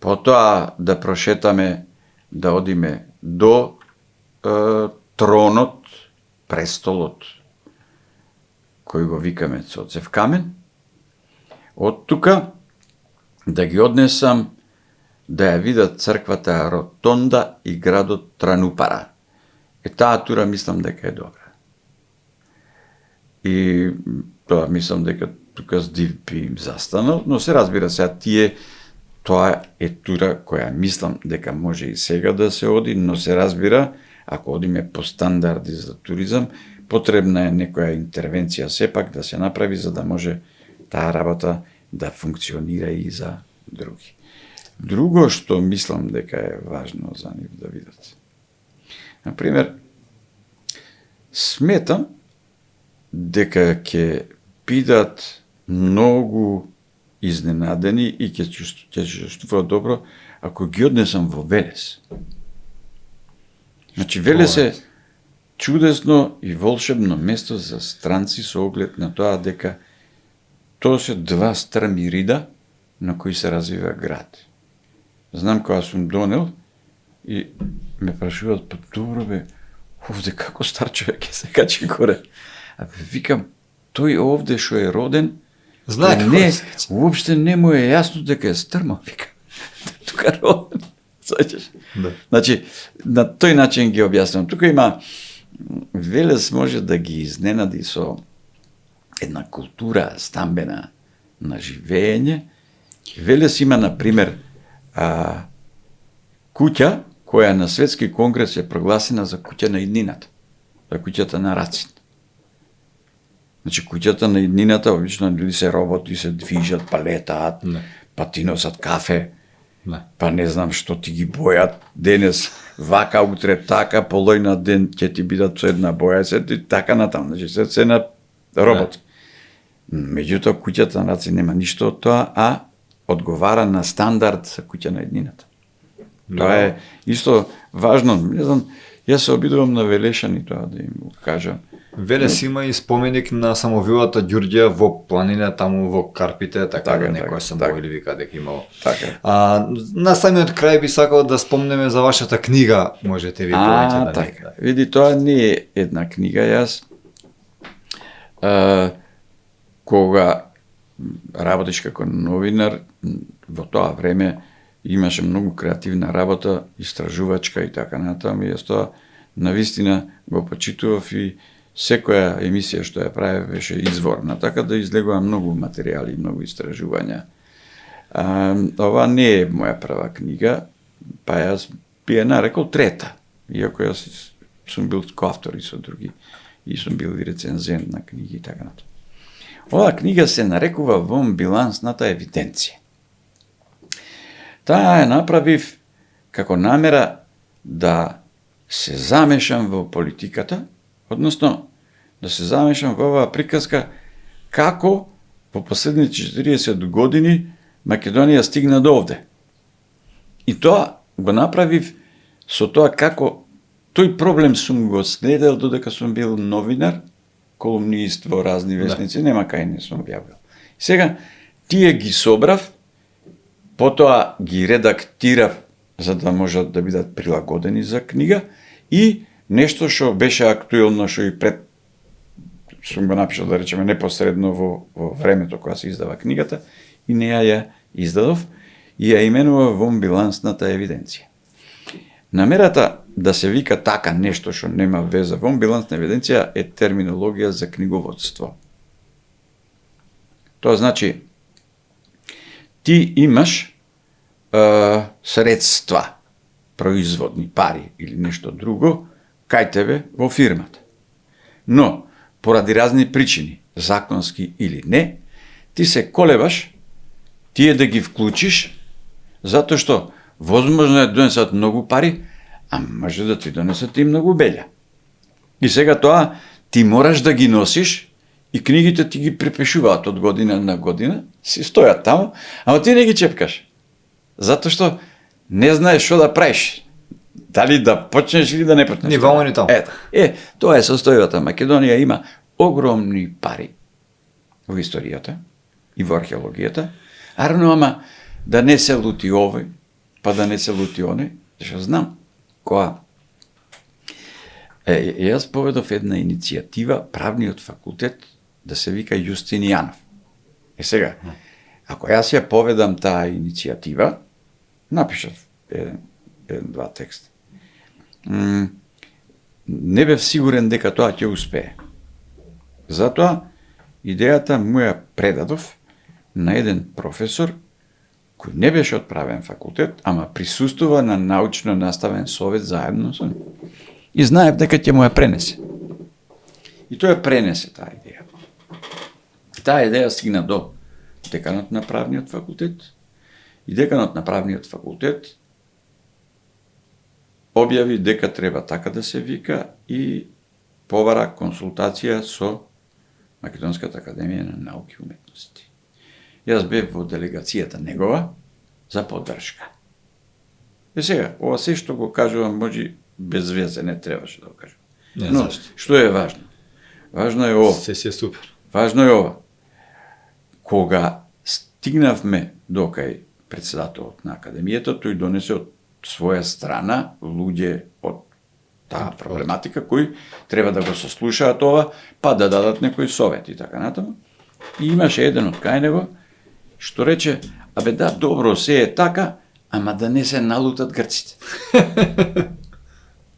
потоа да прошетаме, да одиме до тронот, престолот, кој го викаме Цоцев камен, од тука да ги однесам да ја видат црквата Ротонда и градот Транупара. Таа тура мислам дека е добра. И тоа мислам дека тука здив би им застанал, но се разбира се, тоа е тура која мислам дека може и сега да се оди, но се разбира, ако одиме по стандарди за туризам, потребна е некоја интервенција сепак да се направи за да може таа работа да функционира и за други. Друго што мислам дека е важно за нив да видат. Например, сметам дека ќе бидат многу изненадени и ќе чувствуваат добро ако ги однесам во Велес. Значи, Велес е чудесно и волшебно место за странци со оглед на тоа дека тоа се 2 стрми рида на кои се развива град. Знам кога сум донел и ме прашуваат, па добро бе, овде како стар човек е се качи горе. А викам, тој овде што е роден,
Знае како
не,
да се качи.
уопште не му е јасно дека е стрма, викам. Тука роден. Саќаш?
Да.
Значи, на тој начин ги објаснувам. Тука има, Велес може да ги изненади со една култура стамбена на живење. Велес има, например, куќа која на Светски конгрес е прогласена за куќа на иднината, за куќата на Рацин. Значи, куќата на иднината, обично люди се работи, се движат, па летаат,
Не.
па ти носат кафе,
Не.
па не знам што ти ги бојат, денес вака, утре така, полојна ден ќе ти бидат со една боја, се ти така натаму, значи се на робот. Меѓутоа, куќата на Рацин нема ништо од тоа, а одговара на стандард за куќа на еднината. Тоа е исто важно, не знам, јас се обидувам на Велешани тоа да им го кажам.
Велес има и споменик на самовилата Ѓурѓа во планина таму во Карпите, така
Така,
да некој се
така.
боили вика дека имало.
Така.
На самиот крај би сакал да спомнеме за вашата книга, можете ви повеќе да
така. Види, тоа не е една книга, јас кога работиш како новинар, во тоа време имаше многу креативна работа, истражувачка и така натаму, и јас тоа навистина го почитував и секоја емисија што ја правев беше изворна, така да излегува многу материјали, многу истражувања. Ова не е моја прва книга, па јас би ја нарекол трета, иако јас сум бил коавтор и со други, и сум бил и рецензент на книги и така натаму. Оваа книга се нарекува Вон билансната евиденција. Таа ја направив како намера да се замешам во политиката, односно да се замешам во оваа приказка како во последните 40 години Македонија стигна до овде. И тоа го направив со тоа како тој проблем сум го следел додека сум бил новинар, колумнист во разни весници, нема кај не сум објавил. Сега тие ги собрав, потоа ги редактирав за да можат да бидат прилагодени за книга и нешто што беше актуелно, што и пред сум го напишал, да речеме, непосредно во времето кога се издава книгата, и неја ја издадов и ја именува Вон билансната евиденција. Намерата да се вика така нешто што нема веза вон билансна евиденција е терминологија за книговодство. Тоа значи ти имаш средства, производни пари или нешто друго кај тебе во фирмата. Но поради разни причини, законски или не, ти се колебаш тие да ги вклучиш затоа што возможно е да донесат многу пари, а може да ти донесат и многу белја. И сега тоа ти мораш да ги носиш и книгите ти ги препишуваат од година на година, си стојат таму, ама ти не ги чепкаш. Затоа што не знаеш што да правиш. Дали да почнеш или да не почнеш.
Ни вамо ни таму.
Тоа е состојбата. Македонија има огромни пари во историјата и во археологијата, ама да не се лути овој, па да не се лути оне, што знам, која јас поведов една иницијатива, правниот факултет, да се вика Јустинијанов. Сега, ако јас ја поведам таа иницијатива, напишав два текста. Не бев сигурен дека тоа ќе успее. Затоа, идејата му ја предадов на еден професор кој не беше од правен факултет, ама присуствува на научно наставен совет заедно со него. И знаев дека ќе му ја пренесе. И тој ја пренесе таа идеја. Таа идеја стигна до деканот на правниот факултет и деканот на правниот факултет објави дека треба така да се вика и побара консултација со Македонската академија на науки и уметности. Јас бев во делегацијата негова за поддршка. Сега, ова се што го кажувам, може без везе, не требаше да го кажам. Но, што е важно? Важно е ова.
Се си е супер.
Важно е ова. Кога стигнавме до кај председателот на академијата, тој донесе од своја страна луѓе од таа проблематика, кои треба да го сослушаат ова, па да дадат некои совети и така натаму. И имаше еден од кај него што рече: абе да, добро, се е така, ама да не се налутат грците.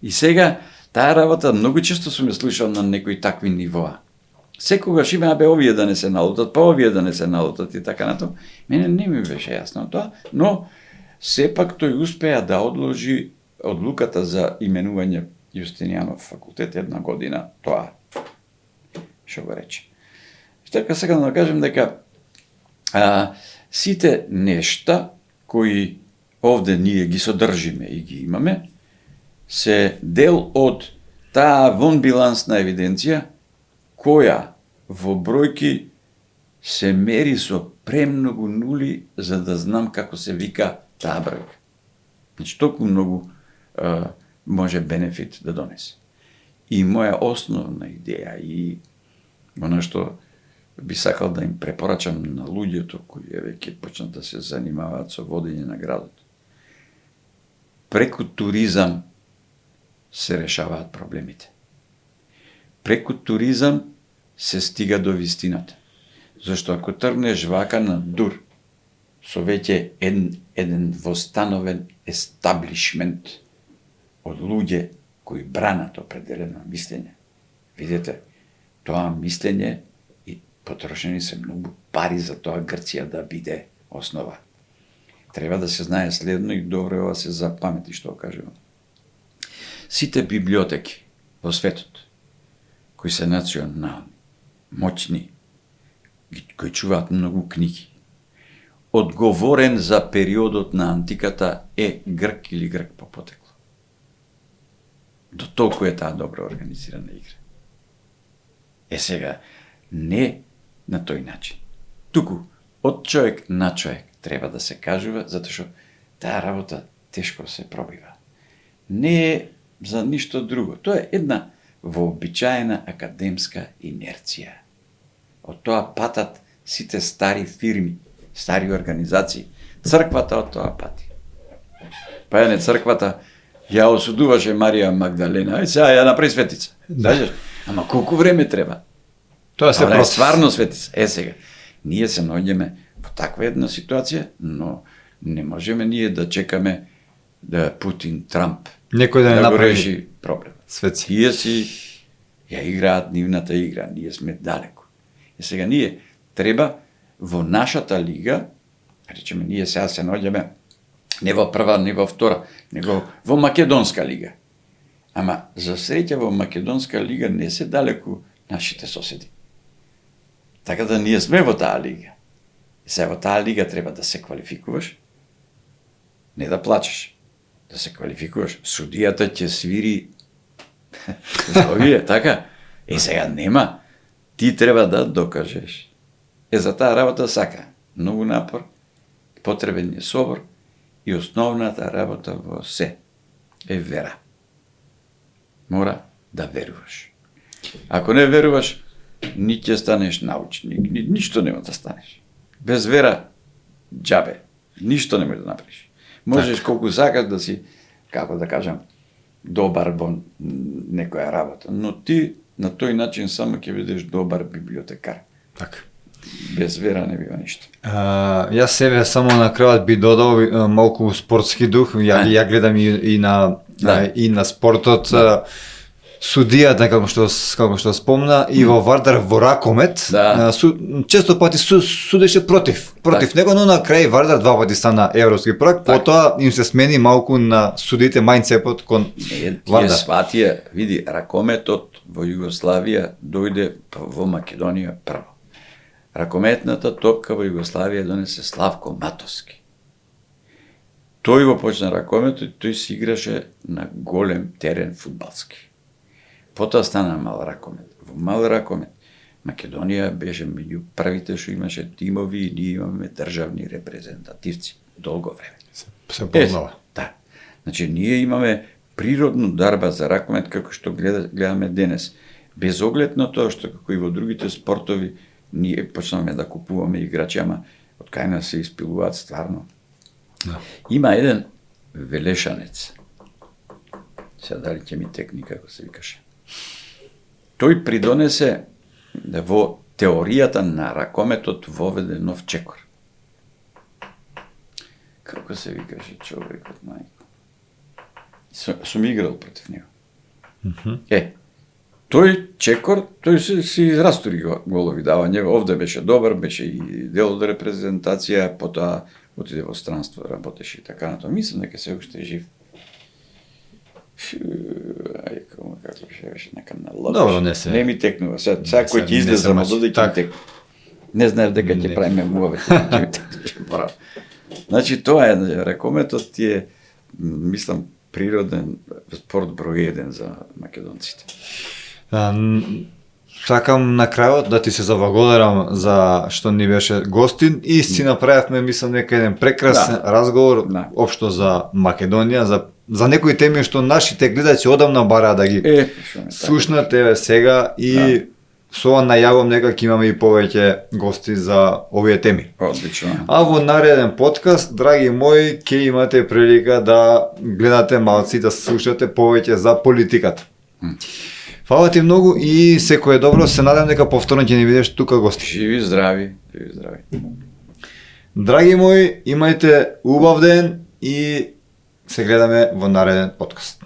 И сега таа работа многу често сум ја слушал на некои такви нивоа. Секогаш има, абе, овие да не се налутат, па овие да не се налутат и така натаму. Мене не ми беше јасно тоа, но сепак тој успеа да одложи одлуката за именување Јустинијанов факултет 1 година, тоа што го рече. И така сакам да кажем дека сите нешта кои овде ние ги содржиме и ги имаме, се дел од таа вонбилансна евиденција која во бројки се мери со премногу нули за да знам како се вика таа бројка. Значи, толку многу може бенефит да донесе. И моја основна идеја и оно што би сакал да им препорачам на луѓето кои веќе почнат да се занимаваат со водење на градот. Преку туризам се решаваат проблемите. Преку туризам се стига до вистината. Зашто ако тргнеш вака на дур, со веќе еден востановен естаблишмент од луѓе кои бранат определено мислење, видите, тоа мислење и потрошени се многу пари за тоа Грција да биде основа. Треба да се знае следно и добро ова се запамети што кажувам. Сите библиотеки во светот, кои се национални, моćни, кои чуваат многу книги, одговорен за периодот на антиката е грк или грк по потекло. До толку е таа добро организирана игра. Е сега, не на тој начин. Туку, од човек на човек треба да се кажува, затоа што таа работа тешко се пробива. Не е за ништо друго. Тоа е една вообичаена академска инерција. Од тоа патат сите стари фирми, стари организации. Црквата од тоа пати. Па ја не црквата ја осудуваше Марија Магдалена. Ај сега ја направи светица. Да. Ама колку време треба?
Тоа се
е стварно светица. Е сега, ние се наоѓаме во таква една ситуација, но не можеме ние да чекаме да Путин, Трамп
некој да не
го
направи
реши проблем.
светци.
Тие си ја играат нивната игра, ние сме далеко. И сега ние треба во нашата лига, речеме ние сега се наоѓаме не во прва, не во втора, него во Македонска лига. Ама за среќа во Македонска лига не се далеку нашите соседи. Така да ние сме во таа лига. И сега во таа лига треба да се квалификуваш, не да плачеш, да се квалификуваш. Судијата ќе свири за овие, така? И сега нема. Ти треба да докажеш. За таа работа сака многу напор, потребен е собор и основната работа во се е вера. Мора да веруваш. Ако не веруваш, ни ќе станеш научник, ништо нема да станеш. Без вера, џабе, ништо не може да направиш. Можеш колку сакаш да си, како да кажам, добар во некоја работа, но ти на тој начин само ќе бидеш добар библиотекар.
Така.
Без вера не бива ништо.
Јас себе само на крајот би додал малку спортски дух. Ја гледам и на спортот. Судијата, како што спомна, и во Вардар во ракомет, често пати судеше против него, но на крај Вардар 2 пати стана европски прак, потоа им се смени малку на судите мајндсетот кон Вардар.
Тие сватија, види, ракометот во Југославија дојде во Македонија прво. Ракометната топка во Југославија донесе Славко Матовски. Тој го почна ракометот и тој си играше на голем терен фудбалски. Потоа стана мал ракомет. Во мал ракомет Македонија беше меѓу првите што имаше тимови и ние имаме државни репрезентативци долго време.
Се познава.
Да. Значи ние имаме природну дарба за ракомет како што гледаме денес. Без оглед на тоа што како и во другите спортови ние почнаме да купуваме играчи, ама од кај нас се испилуваат стварно. Да. Има еден велешанец. Сега дали ќе ми текни, како се викаше. Тој придонесе да во теоријата на ракометот воведе нов чекор. Како се викаше човекот, мајко? Сум играл против него. Тој чекор, тој се израстори голови давање, овде беше добар, беше и дел од репрезентација, потоа отиде во странство, работеше и така натаму. Мислам дека се уште е жив. Како беше нека налодиш.
Добро, не ми
текнува. Сега кој ќе излезе за додека ќе текне. Не знаеш дека ќе правиме муавет. Значи тоа е, ракометот е, мислам, природен спорт број 1 за македонците.
Сакам на крајот да ти се заблагодарам за што ни беше гостин и си направивме, мислам, нека еден прекрасен разговор општо за Македонија, за некои теми што нашите гледачи одамна бараа да ги слушнат еве сега и со ова најавам нека ќе имаме и повеќе гости за овие теми.
Одлично.
А во нареден подкаст, драги мои, ќе имате прилика да гледате малци, да слушате повеќе за политиката. Фала ти многу и секое добро, се надам дека повторно ќе ни видиш тука гости.
Живи здрави, живи здрави.
Драги мои, имајте убав ден и се гледаме во нареден подкаст.